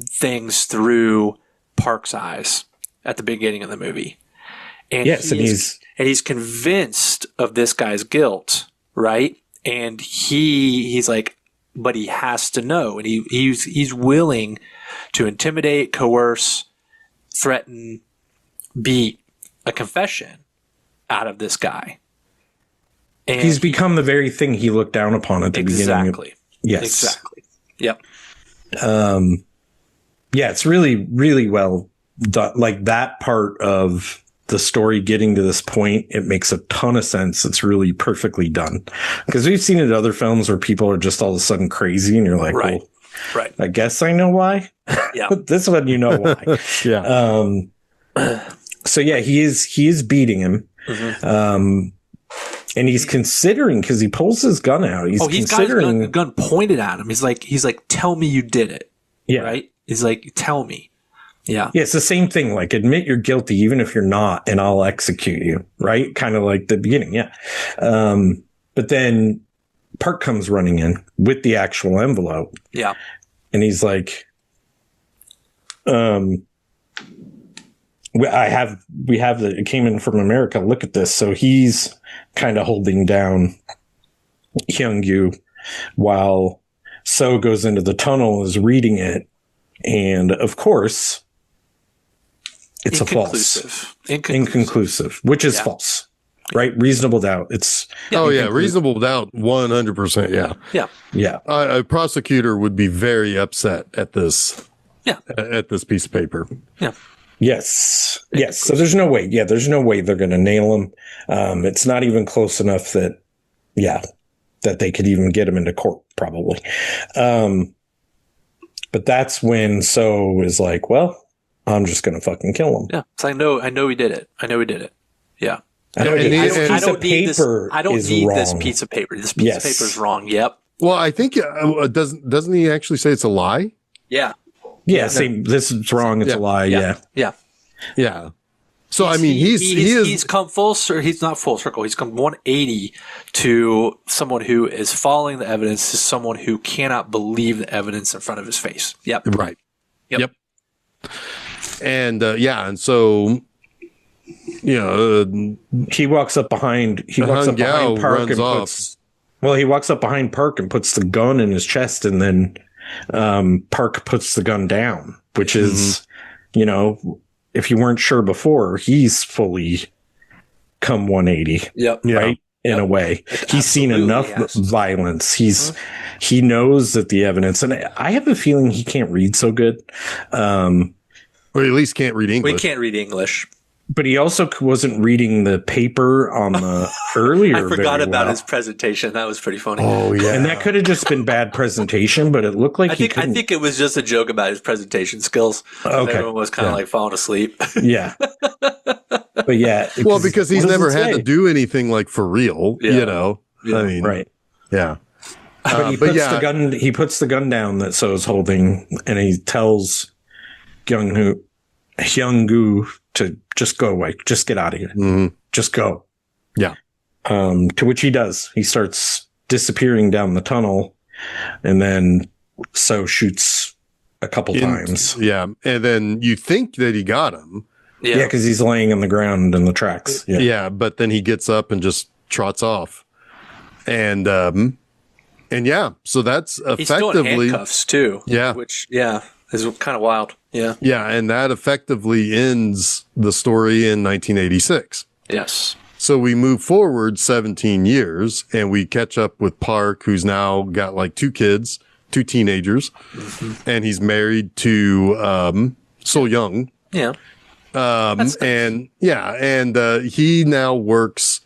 Speaker 1: things through Park's eyes at the beginning of the movie. And he's convinced of this guy's guilt, right? And he's like, but he has to know, and he's willing to intimidate, coerce, threaten, beat a confession out of this guy. And
Speaker 3: he's become the very thing he looked down upon at the beginning. Yes.
Speaker 1: Exactly. Yep.
Speaker 3: Yeah, it's really, really well done. Like that part of the story getting to this point, it makes a ton of sense. It's really perfectly done. Because we've seen it in other films where people are just all of a sudden crazy and you're like,
Speaker 1: right.
Speaker 3: I guess I know why.
Speaker 1: Yeah.
Speaker 3: This one, you know why. So yeah, he is beating him. Mm-hmm. And he's considering, because he pulls his gun out. He's considering
Speaker 1: got his gun pointed at him. He's like, tell me you did it.
Speaker 3: Yeah.
Speaker 1: Right? He's like, tell me. Yeah.
Speaker 3: Yeah, it's the same thing. Like, admit you're guilty, even if you're not, and I'll execute you. Right? Kind of like the beginning. Yeah. But then Park comes running in with the actual envelope.
Speaker 1: Yeah.
Speaker 3: And he's like, we have it came in from America. Look at this. So he's kind of holding down Hyung-gu while So goes into the tunnel, is reading it. And of course, it's a false. Inconclusive, which is false, right? Reasonable doubt. It's
Speaker 2: reasonable doubt. 100%.
Speaker 1: Yeah.
Speaker 2: A prosecutor would be very upset at this.
Speaker 1: Yeah.
Speaker 2: At this piece of paper.
Speaker 1: Yeah.
Speaker 3: Yes. So there's no way. Yeah. There's no way they're going to nail him. It's not even close enough that they could even get him into court, probably. But that's when So is like, well, I'm just going to fucking kill him.
Speaker 1: Yeah. So I know he did it. Yeah.
Speaker 3: I don't need
Speaker 1: this piece of paper. This piece of paper is wrong. Yep.
Speaker 2: Well, I think doesn't he actually say it's a lie?
Speaker 1: Yeah.
Speaker 3: Yeah. Same. This is wrong. It's a lie.
Speaker 2: Yeah. So I mean, he's
Speaker 1: come full circle. He's not full circle. He's come 180 to someone who is following the evidence, to someone who cannot believe the evidence in front of his face. Yep.
Speaker 2: Right. Yep. And and so
Speaker 3: he walks up behind. He walks up behind Park and puts. Well, he walks up behind Park and puts the gun in his chest, and then Park puts the gun down, which is, if you weren't sure before, he's fully come 180.
Speaker 1: Yep.
Speaker 3: Right. In a way, he's seen enough violence. He knows that the evidence, and I have a feeling he can't read so good.
Speaker 2: Or at least can't read English.
Speaker 1: We can't read English.
Speaker 3: But he also wasn't reading the paper on the earlier.
Speaker 1: I forgot about his presentation. That was pretty funny.
Speaker 2: Oh, yeah.
Speaker 3: And that could have just been bad presentation, but it looked like
Speaker 1: I think it was just a joke about his presentation skills.
Speaker 3: Okay.
Speaker 1: Everyone was kind of like falling asleep.
Speaker 3: Yeah. But yeah.
Speaker 2: Well, because he's never had to do anything like for real, you know?
Speaker 1: Yeah.
Speaker 2: I mean,
Speaker 3: right.
Speaker 2: Yeah.
Speaker 3: But he puts the gun down that So's holding, and he tells Hyung-gu to just go away. Just get out of here.
Speaker 2: Mm-hmm.
Speaker 3: Just go.
Speaker 2: Yeah.
Speaker 3: To which he does. He starts disappearing down the tunnel, and then So shoots a couple times.
Speaker 2: Yeah. And then you think that he got him.
Speaker 3: Yeah, because he's laying on the ground in the tracks.
Speaker 2: Yeah. But then he gets up and just trots off. And yeah, so that's effectively.
Speaker 1: He's still in handcuffs too.
Speaker 2: Yeah.
Speaker 1: Which, is kind of wild. Yeah.
Speaker 2: Yeah. And that effectively ends the story in 1986.
Speaker 1: Yes.
Speaker 2: So we move forward 17 years and we catch up with Park, who's now got like 2 kids, 2 teenagers, and he's married to So Young.
Speaker 1: Yeah.
Speaker 2: And he now works.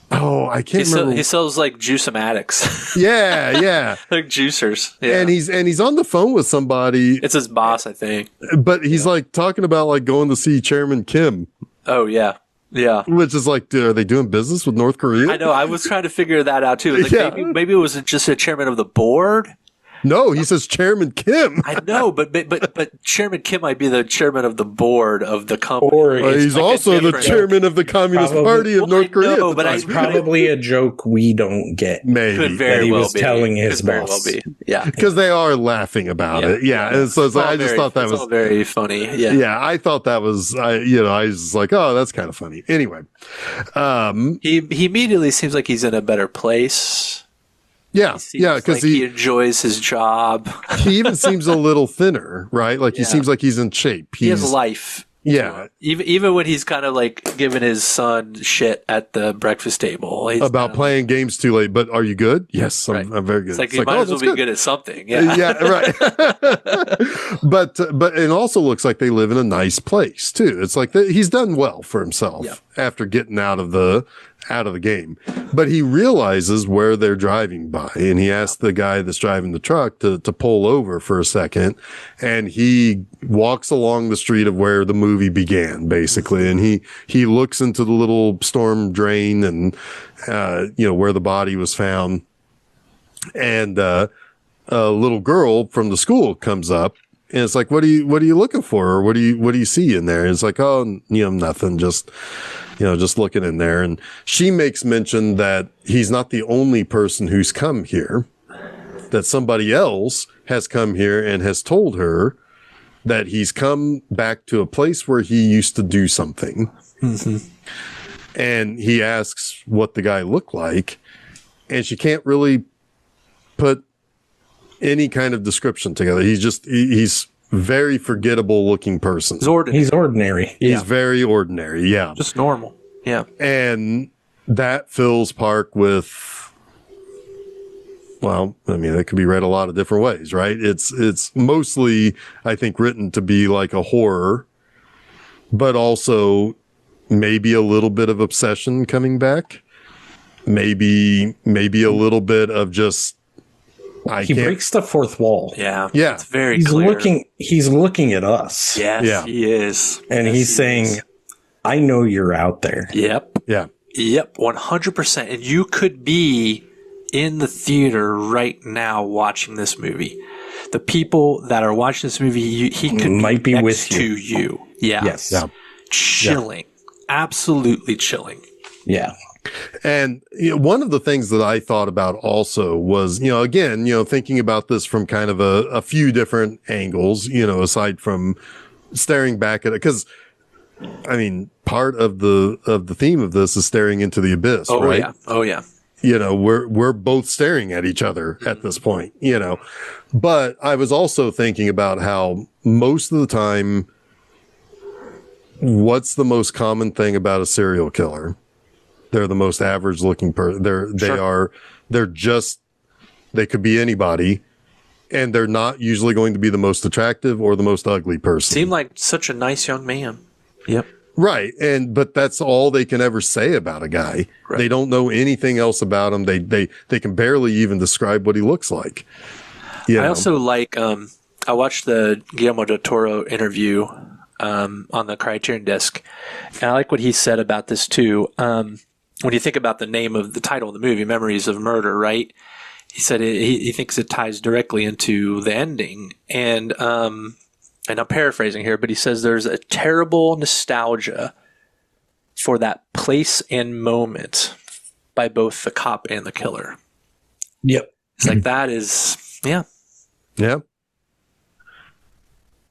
Speaker 2: Oh, I can't remember.
Speaker 1: He sells like juice-o-matics.
Speaker 2: Yeah.
Speaker 1: Like juicers. Yeah.
Speaker 2: And he's on the phone with somebody.
Speaker 1: It's his boss, I think.
Speaker 2: But he's like talking about like going to see Chairman Kim.
Speaker 1: Oh, yeah. Yeah.
Speaker 2: Which is like, are they doing business with North Korea?
Speaker 1: I know. I was trying to figure that out too. Like maybe it was just a chairman of the board.
Speaker 2: No, he says Chairman Kim.
Speaker 1: I know, but Chairman Kim might be the chairman of the board of the company.
Speaker 3: Or
Speaker 2: he's
Speaker 1: like
Speaker 2: also the chairman of the Communist Party of North Korea.
Speaker 1: No, but
Speaker 3: it's probably a joke we don't get.
Speaker 2: Maybe.
Speaker 1: Could very well be.
Speaker 3: Telling his
Speaker 1: Could very
Speaker 3: boss.
Speaker 1: well be. Yeah.
Speaker 2: Because they are laughing about it. Yeah. And so it's like, I just thought that was
Speaker 1: all very funny. Yeah.
Speaker 2: Yeah, I thought that was, I was like, oh, that's kind of funny. Anyway.
Speaker 1: He immediately seems like he's in a better place.
Speaker 2: Yeah, because
Speaker 1: he enjoys his job.
Speaker 2: He even seems a little thinner, right? Like he seems like he's in shape.
Speaker 1: He has life.
Speaker 2: Yeah.
Speaker 1: Even when he's kind of like giving his son shit at the breakfast table.
Speaker 2: About playing games too late. But are you good? Yes, I'm very good.
Speaker 1: It's like he might as well be good at something. Yeah.
Speaker 2: Yeah, right. But it also looks like they live in a nice place too. It's like he's done well for himself after getting out of the game. But he realizes where they're driving by, and he asks the guy that's driving the truck to pull over for a second, and he walks along the street of where the movie began, basically, and he looks into the little storm drain and where the body was found, and a little girl from the school comes up. And it's like, what are you looking for? Or what do you see in there? And it's like, oh, nothing, just looking in there. And she makes mention that he's not the only person who's come here, that somebody else has come here and has told her that he's come back to a place where he used to do something. Mm-hmm. And he asks what the guy looked like, and she can't really put any kind of description together. He's very forgettable looking person.
Speaker 3: He's ordinary.
Speaker 2: He's very ordinary. Yeah.
Speaker 1: Just normal. Yeah.
Speaker 2: And that fills Park with, well, I mean, it could be read a lot of different ways, right? It's mostly, I think, written to be like a horror, but also maybe a little bit of obsession coming back. Maybe a little bit of just,
Speaker 3: he breaks the fourth wall.
Speaker 1: Yeah.
Speaker 2: Yeah.
Speaker 1: It's very clear.
Speaker 3: He's looking at us.
Speaker 1: Yes, he is.
Speaker 3: And he's saying, I know you're out there.
Speaker 1: Yep.
Speaker 2: Yeah.
Speaker 1: Yep. 100%. And you could be in the theater right now watching this movie. The people that are watching this movie, he could
Speaker 3: might be
Speaker 1: next
Speaker 3: with
Speaker 1: to you. Yeah.
Speaker 3: Yes.
Speaker 2: Yeah.
Speaker 1: Chilling. Absolutely chilling.
Speaker 3: Yeah.
Speaker 2: And one of the things that I thought about also was, again, thinking about this from kind of a few different angles, aside from staring back at it, because I mean, part of the theme of this is staring into the abyss, right?
Speaker 1: Yeah. Oh yeah.
Speaker 2: We're both staring at each other at this point, But I was also thinking about how most of the time what's the most common thing about a serial killer? They're the most average looking person. They could be anybody, and they're not usually going to be the most attractive or the most ugly person.
Speaker 1: Seemed like such a nice young man. Yep.
Speaker 2: Right. But that's all they can ever say about a guy. Right. They don't know anything else about him. They can barely even describe what he looks like. I
Speaker 1: also like, I watched the Guillermo del Toro interview on the Criterion disc, and I like what he said about this too. When you think about the name of the title of the movie, Memories of Murder, right? He said he thinks it ties directly into the ending. And I'm paraphrasing here, but he says there's a terrible nostalgia for that place and moment by both the cop and the killer.
Speaker 3: Yep.
Speaker 1: It's like that is, yeah.
Speaker 2: Yeah.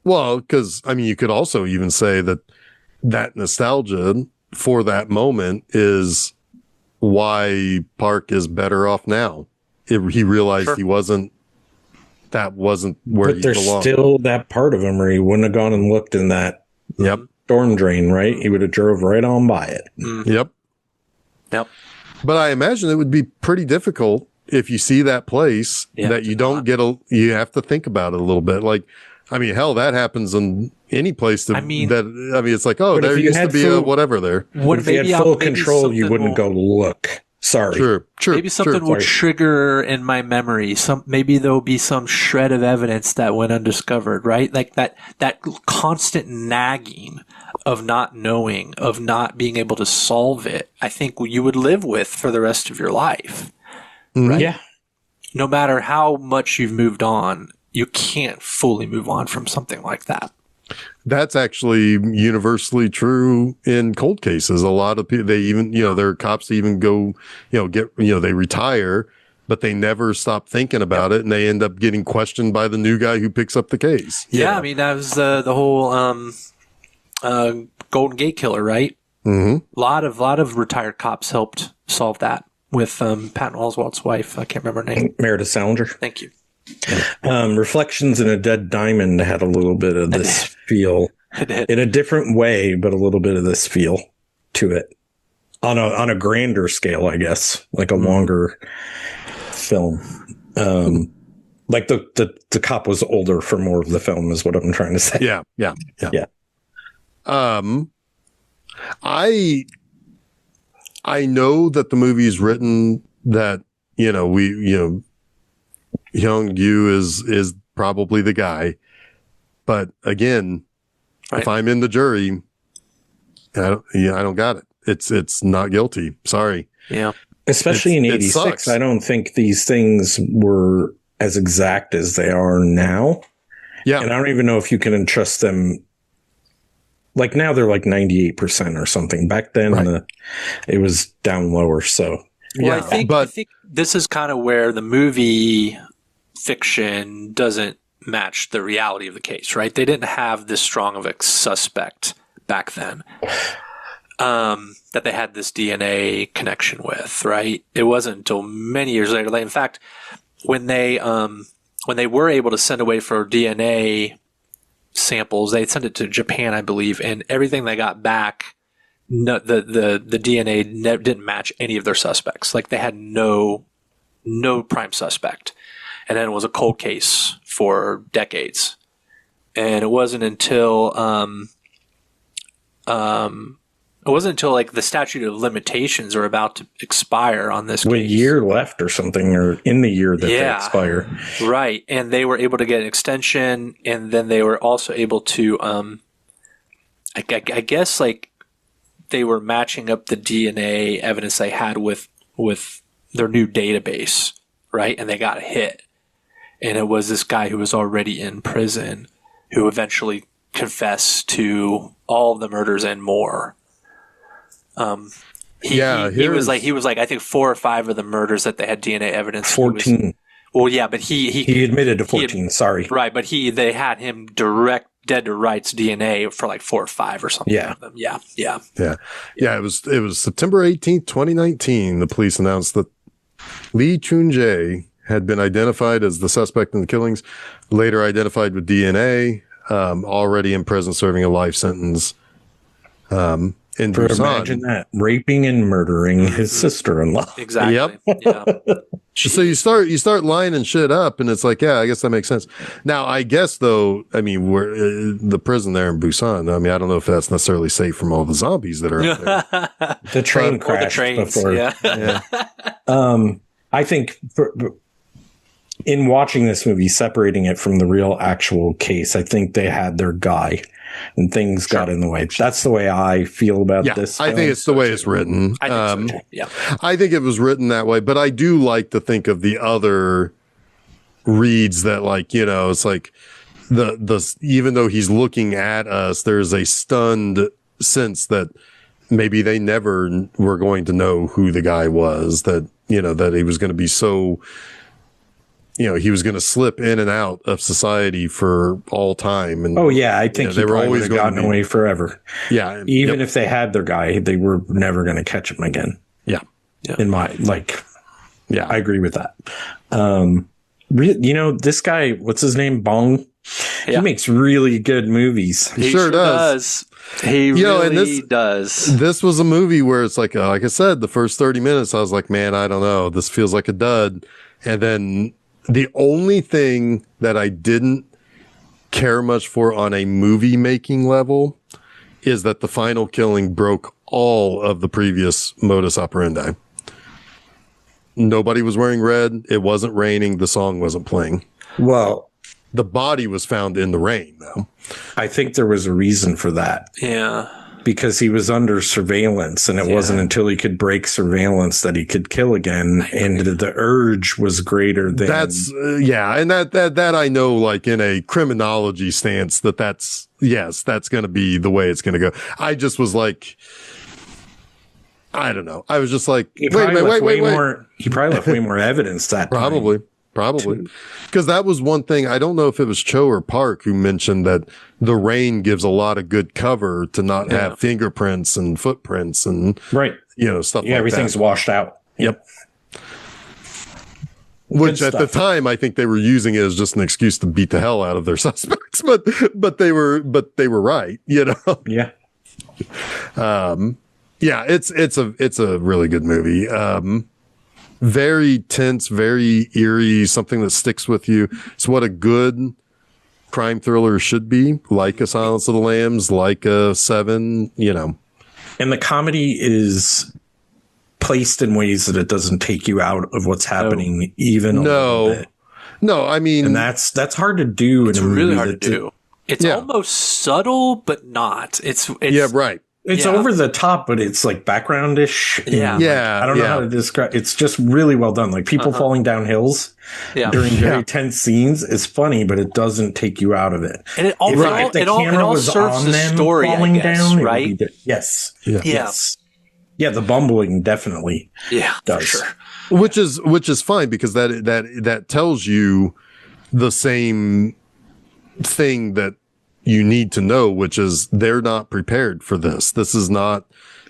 Speaker 2: Well, because, I mean, you could also even say that nostalgia for that moment is why Park is better off now. He realized that wasn't where he belonged. But there's
Speaker 3: still that part of him where he wouldn't have gone and looked in that storm drain, right? He would have drove right on by it.
Speaker 2: Yep. But I imagine it would be pretty difficult if you see that place that you don't you have to think about it a little bit. Like, I mean, hell, that happens in any place. It's like, oh, there used to be a whatever there.
Speaker 3: If you had full control, you wouldn't go look. Sorry.
Speaker 2: True.
Speaker 1: Maybe something will trigger in my memory. Maybe there'll be some shred of evidence that went undiscovered, right? Like that constant nagging of not knowing, of not being able to solve it, I think you would live with for the rest of your life. Right?
Speaker 3: Yeah.
Speaker 1: No matter how much you've moved on, you can't fully move on from something like that.
Speaker 2: That's actually universally true in cold cases. A lot of people, they even, there are cops that even go, they retire, but they never stop thinking about it, and they end up getting questioned by the new guy who picks up the case.
Speaker 1: Yeah, I mean, that was the whole Golden Gate Killer, right?
Speaker 2: Mm-hmm.
Speaker 1: A lot of retired cops helped solve that with Patton Oswalt's wife. I can't remember her name.
Speaker 3: Meredith Salinger.
Speaker 1: Thank you.
Speaker 3: Reflections in a Dead Diamond had a little bit of this feel in a different way, but a little bit of this feel to it on a grander scale, I guess, like a longer film. Like the cop was older for more of the film is what I'm trying to say.
Speaker 2: Yeah. I know that the movie is written that, Hyung Yu is probably the guy, but again, if I'm in the jury, I don't got it. It's not guilty. Sorry.
Speaker 1: Yeah.
Speaker 3: Especially in '86, I don't think these things were as exact as they are now.
Speaker 2: Yeah,
Speaker 3: and I don't even know if you can entrust them. Like now, they're like 98% or something. Back then, it was down lower. So
Speaker 1: I think this is kind of where the movie fiction doesn't match the reality of the case, right? They didn't have this strong of a suspect back then that they had this DNA connection with, right? It wasn't until many years later. In fact, when they were able to send away for DNA samples, they sent it to Japan, I believe, and everything they got back, the DNA didn't match any of their suspects. Like they had no prime suspect. And then it was a cold case for decades. And it wasn't until like the statute of limitations are about to expire on this case.
Speaker 3: A year left or something, or in the year that they expire.
Speaker 1: Right. And they were able to get an extension, and then they were also able to I guess like they were matching up the DNA evidence they had with their new database, right? And they got a hit. And it was this guy who was already in prison who eventually confessed to all of the murders and more. He was like I think 4 or 5 of the murders that they had DNA evidence.
Speaker 3: 14.
Speaker 1: But he
Speaker 3: admitted to 14. Sorry,
Speaker 1: right? But they had him direct dead to rights DNA for like 4 or 5 or something.
Speaker 3: Yeah,
Speaker 2: It was September 18th, 2019. The police announced that Lee Chun-jae had been identified as the suspect in the killings, later identified with DNA, already in prison serving a life sentence. In
Speaker 3: For
Speaker 2: Busan.
Speaker 3: imagine that, raping and murdering his sister-in-law.
Speaker 1: Exactly.
Speaker 2: Yep.
Speaker 1: Yeah.
Speaker 2: So you start lining shit up, and it's like, yeah, I guess that makes sense. Now, I guess though, I mean, we're the prison there in Busan. I mean, I don't know if that's necessarily safe from all the zombies that are out there.
Speaker 3: The train
Speaker 1: Or the
Speaker 3: crashed
Speaker 1: trains.
Speaker 3: before.
Speaker 1: Yeah.
Speaker 3: I think in watching this movie, separating it from the real actual case, I think they had their guy and things got in the way. That's the way I feel about this.
Speaker 2: I think it's the way it's written.
Speaker 1: I think so too. Yeah.
Speaker 2: I think it was written that way, but I do like to think of the other reads that, like, you know, it's like the even though he's looking at us, there's a stunned sense that maybe they never were going to know who the guy was, that, you know, that he was going to be so, you know, he was going to slip in and out of society for all time. And
Speaker 3: I think
Speaker 2: they
Speaker 3: he
Speaker 2: were always
Speaker 3: would have gotten away forever.
Speaker 2: Yeah.
Speaker 3: Even if they had their guy, they were never going to catch him again.
Speaker 2: Yeah.
Speaker 3: In my, I agree with that. You know, this guy, what's his name? Bong. He makes really good movies.
Speaker 2: He sure does.
Speaker 1: He really does.
Speaker 2: This was a movie where it's like I said, the first 30 minutes, I was like, man, I don't know. This feels like a dud. And then the only thing that I didn't care much for on a movie making level is that the final killing broke all of the previous modus operandi. Nobody was wearing red. It wasn't raining. The song wasn't playing.
Speaker 3: Well,
Speaker 2: the body was found in the rain, though.
Speaker 3: I think there was a reason for that.
Speaker 1: Yeah.
Speaker 3: Because he was under surveillance, and it wasn't until he could break surveillance that he could kill again. And the urge was greater than
Speaker 2: that's and that I know, like in a criminology stance, that's going to be the way it's going to go. I just was like, I don't know. I was just like, wait.
Speaker 3: He probably left way more evidence that
Speaker 2: Probably. Because that was one thing. I don't know if it was Cho or Park who mentioned that the rain gives a lot of good cover to not have fingerprints and footprints and stuff like that.
Speaker 3: Everything's washed out.
Speaker 2: Yep. Which at the time, I think they were using it as just an excuse to beat the hell out of their suspects, but they were right, you know?
Speaker 3: Yeah.
Speaker 2: It's a really good movie. Very tense, very eerie, something that sticks with you. It's what a good crime thriller should be, like a Silence of the Lambs, like a Seven, you know.
Speaker 3: And the comedy is placed in ways that it doesn't take you out of what's happening even a little bit.
Speaker 2: No, I mean,
Speaker 3: and that's hard to do.
Speaker 1: It's really hard to do. It's almost subtle, but not. It's
Speaker 2: right.
Speaker 3: It's over the top, but it's like backgroundish.
Speaker 2: Yeah.
Speaker 3: I don't know how to describe. It's just really well done. Like people falling down hills during very tense scenes is funny, but it doesn't take you out of it.
Speaker 1: And it all serves the story, I guess, right?
Speaker 3: Yes.
Speaker 2: Yeah.
Speaker 3: Yes. Yeah. The bumbling definitely does.
Speaker 1: For sure.
Speaker 2: Which is fine, because that tells you the same thing that you need to know, which is they're not prepared for this. This is not,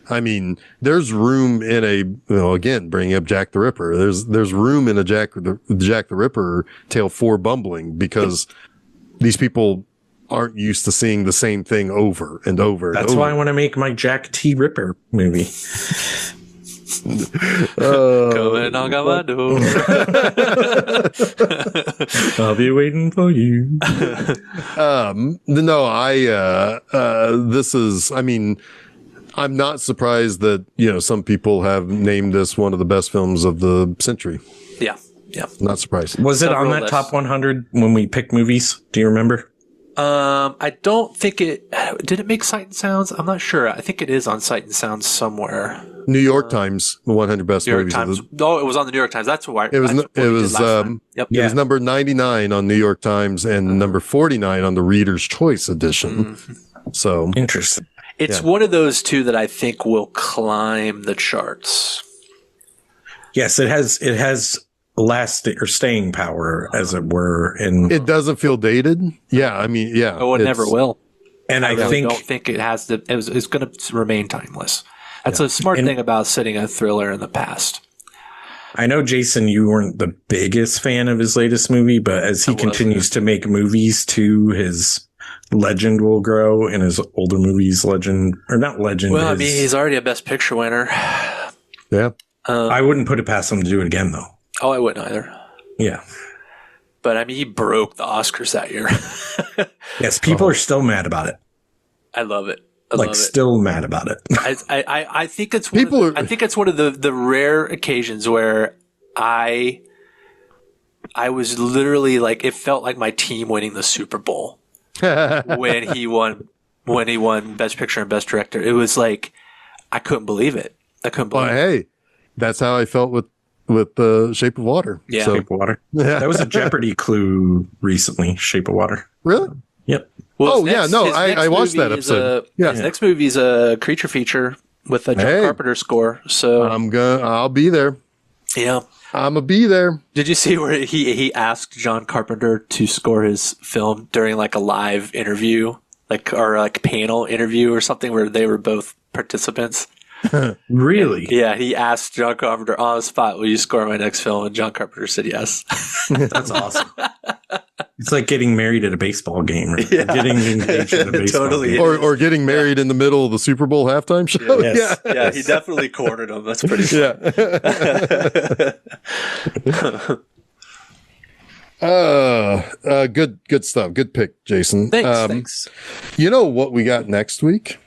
Speaker 2: I mean, there's room in again, bringing up Jack the Ripper. There's room in a Jack the Ripper tale for bumbling, because these people aren't used to seeing the same thing over and over.
Speaker 3: That's why I want to make my Jack T. Ripper movie. I'll be waiting for you.
Speaker 2: This is, I mean, I'm not surprised that, some people have named this one of the best films of the century.
Speaker 1: Yeah.
Speaker 2: Not surprised.
Speaker 3: Was it on that top 100 when we picked movies? Do you remember?
Speaker 1: I don't think did it make Sight and Sounds? I'm not sure. I think it is on Sight and Sounds somewhere.
Speaker 2: New York Times, 100 best movies.
Speaker 1: No, it was on the New York Times. That's why.
Speaker 2: It was number 99 on New York Times and number 49 on the Reader's Choice edition. Mm-hmm. So
Speaker 3: interesting.
Speaker 1: It's one of those two that I think will climb the charts.
Speaker 3: Yes, it has staying power, as it were, and
Speaker 2: it doesn't feel dated. Yeah, I mean, yeah.
Speaker 1: Oh, it never will.
Speaker 3: And I really
Speaker 1: don't think it has to. It's going to remain timeless. That's a smart thing about setting a thriller in the past.
Speaker 3: I know, Jason, you weren't the biggest fan of his latest movie, but as he continues to make movies to his legend will grow and his older movies legend, or not legend.
Speaker 1: Well, I mean, he's already a Best Picture winner.
Speaker 2: Yeah.
Speaker 3: I wouldn't put it past him to do it again, though.
Speaker 1: Oh, I wouldn't either.
Speaker 3: Yeah.
Speaker 1: But I mean, he broke the Oscars that year.
Speaker 3: Yes, people are still mad about it.
Speaker 1: I love it.
Speaker 3: Still mad about it.
Speaker 1: I think it's I think it's one of the rare occasions where I was literally like, it felt like my team winning the Super Bowl when he won Best Picture and Best Director. It was like, I couldn't believe it.
Speaker 2: Hey, that's how I felt with the Shape of Water.
Speaker 1: Yeah.
Speaker 2: So,
Speaker 3: Shape of Water. That was a Jeopardy clue recently. Shape of Water.
Speaker 2: Really?
Speaker 3: Yep.
Speaker 1: Well,
Speaker 2: I watched that episode.
Speaker 1: His next movie is a creature feature with a John Carpenter score. So
Speaker 2: I'll be there.
Speaker 1: Yeah.
Speaker 2: I'm gonna be there.
Speaker 1: Did you see where he asked John Carpenter to score his film during like a live interview, or panel interview or something where they were both participants?
Speaker 3: Really?
Speaker 1: Yeah, he asked John Carpenter on the spot, "Will you score my next film?" And John Carpenter said yes.
Speaker 3: That's awesome. It's like getting married at a baseball game, or getting engaged at a baseball game.
Speaker 2: Or getting married in the middle of the Super Bowl halftime show.
Speaker 3: Yeah. Yes.
Speaker 1: Yeah, he definitely cornered him. That's pretty funny.
Speaker 2: Good stuff. Good pick, Jason.
Speaker 1: Thanks.
Speaker 2: You know what we got next week?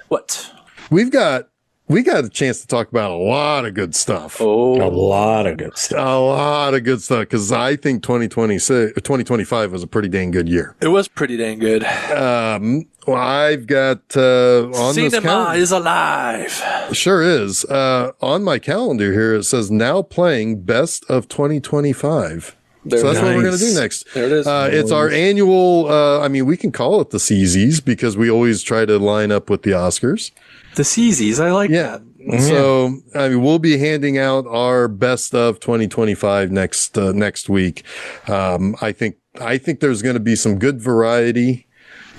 Speaker 1: What?
Speaker 2: We got a chance to talk about a lot of good stuff.
Speaker 3: Oh, a lot of good stuff.
Speaker 2: A lot of good stuff, because I think 2025 was a pretty dang good year.
Speaker 1: It was pretty dang good.
Speaker 2: Well, I've got on this
Speaker 1: Cinema
Speaker 2: calendar.
Speaker 1: is alive.
Speaker 2: Sure is. On my calendar here, it says now playing best of 2025. So that's what we're going to do next.
Speaker 1: There it is.
Speaker 2: It's our annual, we can call it the Seizures because we always try to line up with the Oscars.
Speaker 1: The Seizures, I like that.
Speaker 2: So, we'll be handing out our best of 2025 next week. I think there's going to be some good variety,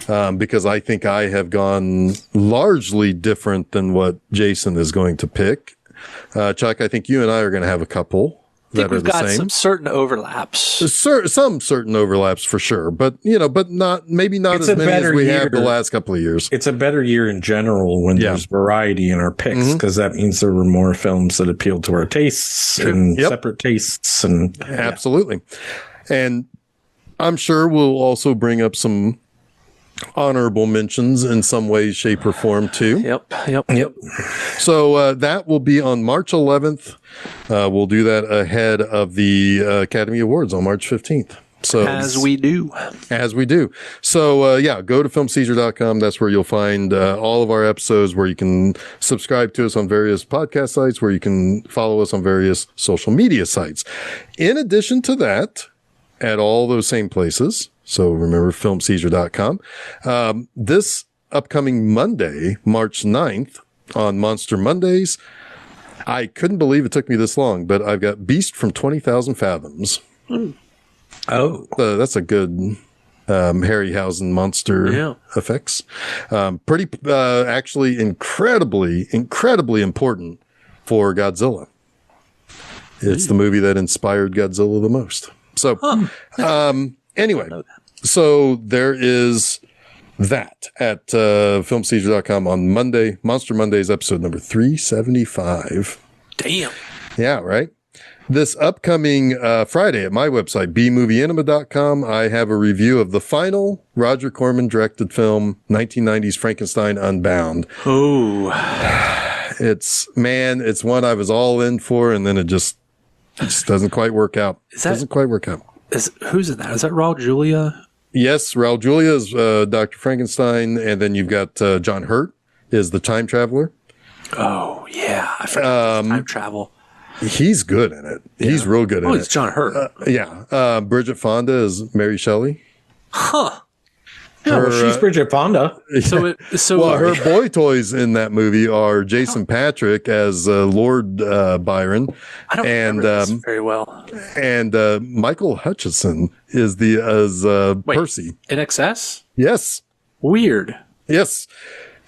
Speaker 2: because I think I have gone largely different than what Jason is going to pick. Chuck, I think you and I are going to have a couple that are the same.
Speaker 1: We've got some certain overlaps.
Speaker 2: Some certain overlaps for sure, but not maybe not as many as we have the last couple of years.
Speaker 3: It's a better year in general when there's variety in our picks, because that means there were more films that appealed to our tastes and separate tastes. And
Speaker 2: absolutely. And I'm sure we'll also bring up some honorable mentions in some way, shape, or form too.
Speaker 1: Yep.
Speaker 2: So that will be on March 11th. We'll do that ahead of the Academy Awards on March 15th. So
Speaker 1: as we do.
Speaker 2: So go to filmseizure.com. That's where you'll find all of our episodes, where you can subscribe to us on various podcast sites, where you can follow us on various social media sites. In addition to that, at all those same places. So remember, filmseizure.com. This upcoming Monday, March 9th, on Monster Mondays, I couldn't believe it took me this long, but I've got Beast from 20,000 Fathoms.
Speaker 3: Oh.
Speaker 2: That's a good Harryhausen monster effects. Actually incredibly important for Godzilla. It's the movie that inspired Godzilla the most. So, anyway, so there is that at filmseizure.com on Monday, Monster Mondays, episode number 375.
Speaker 1: Damn.
Speaker 2: Yeah, right. This upcoming Friday at my website, bmovieanima.com, I have a review of the final Roger Corman directed film, 1990s Frankenstein Unbound.
Speaker 1: Oh.
Speaker 2: It's one I was all in for, and then it just doesn't quite work out. Doesn't quite work out.
Speaker 1: Who's in that? Is that Raul Julia?
Speaker 2: Yes, Raul Julia is Dr. Frankenstein, and then you've got John Hurt is the time traveler.
Speaker 1: Oh, yeah. I forgot time travel.
Speaker 2: He's good in it. Yeah. He's real good in it.
Speaker 1: Oh, it's John Hurt.
Speaker 2: Bridget Fonda is Mary Shelley.
Speaker 1: Huh.
Speaker 3: Yeah, she's Bridget Fonda.
Speaker 2: Her boy toys in that movie are Jason Patrick as Lord Byron.
Speaker 1: I don't remember this very well.
Speaker 2: And Michael Hutchison is Percy.
Speaker 1: In Excess?
Speaker 2: Yes.
Speaker 1: Weird.
Speaker 2: Yes.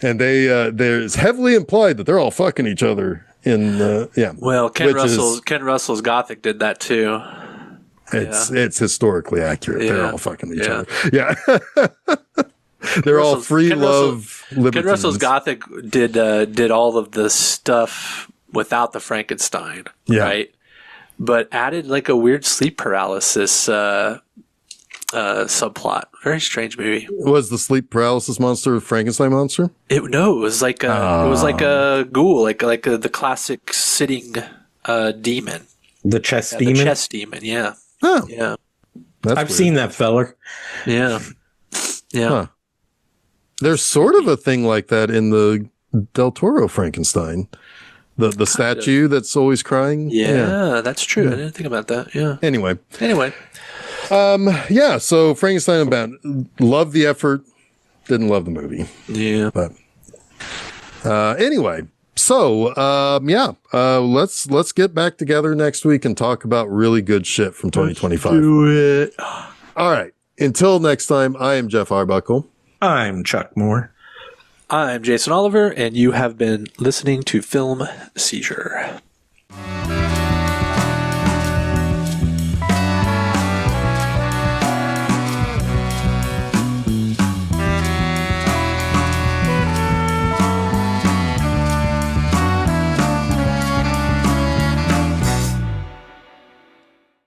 Speaker 2: And there's heavily implied that they're all fucking each other in
Speaker 1: Well, Ken Russell's Gothic did that too.
Speaker 2: It's historically accurate. They're all fucking each other. Yeah. They're all free
Speaker 1: Ken
Speaker 2: love libertines.
Speaker 1: Ken Russell's Gothic did all of the stuff without the Frankenstein, right? But added like a weird sleep paralysis subplot. Very strange movie.
Speaker 2: Was the sleep paralysis monster a Frankenstein monster?
Speaker 1: It was like a ghoul, like the classic sitting demon.
Speaker 3: The chess demon?
Speaker 1: The chess demon, yeah.
Speaker 2: Oh.
Speaker 1: Yeah.
Speaker 3: I've seen that feller.
Speaker 1: Yeah. Yeah.
Speaker 2: Huh. There's sort of a thing like that in the Del Toro Frankenstein. The statue that's always crying.
Speaker 1: Yeah, that's true. I didn't think about that. Yeah.
Speaker 2: Anyway.
Speaker 1: Yeah.
Speaker 2: So Frankenstein and Batman, loved the effort, didn't love the movie.
Speaker 1: Yeah.
Speaker 2: But anyway, so let's get back together next week and talk about really good shit from 2025.
Speaker 1: Let's do it.
Speaker 2: All right. Until next time, I am Jeff Arbuckle.
Speaker 3: I'm Chuck Moore.
Speaker 1: I'm Jason Oliver, and you have been listening to Film Seizure.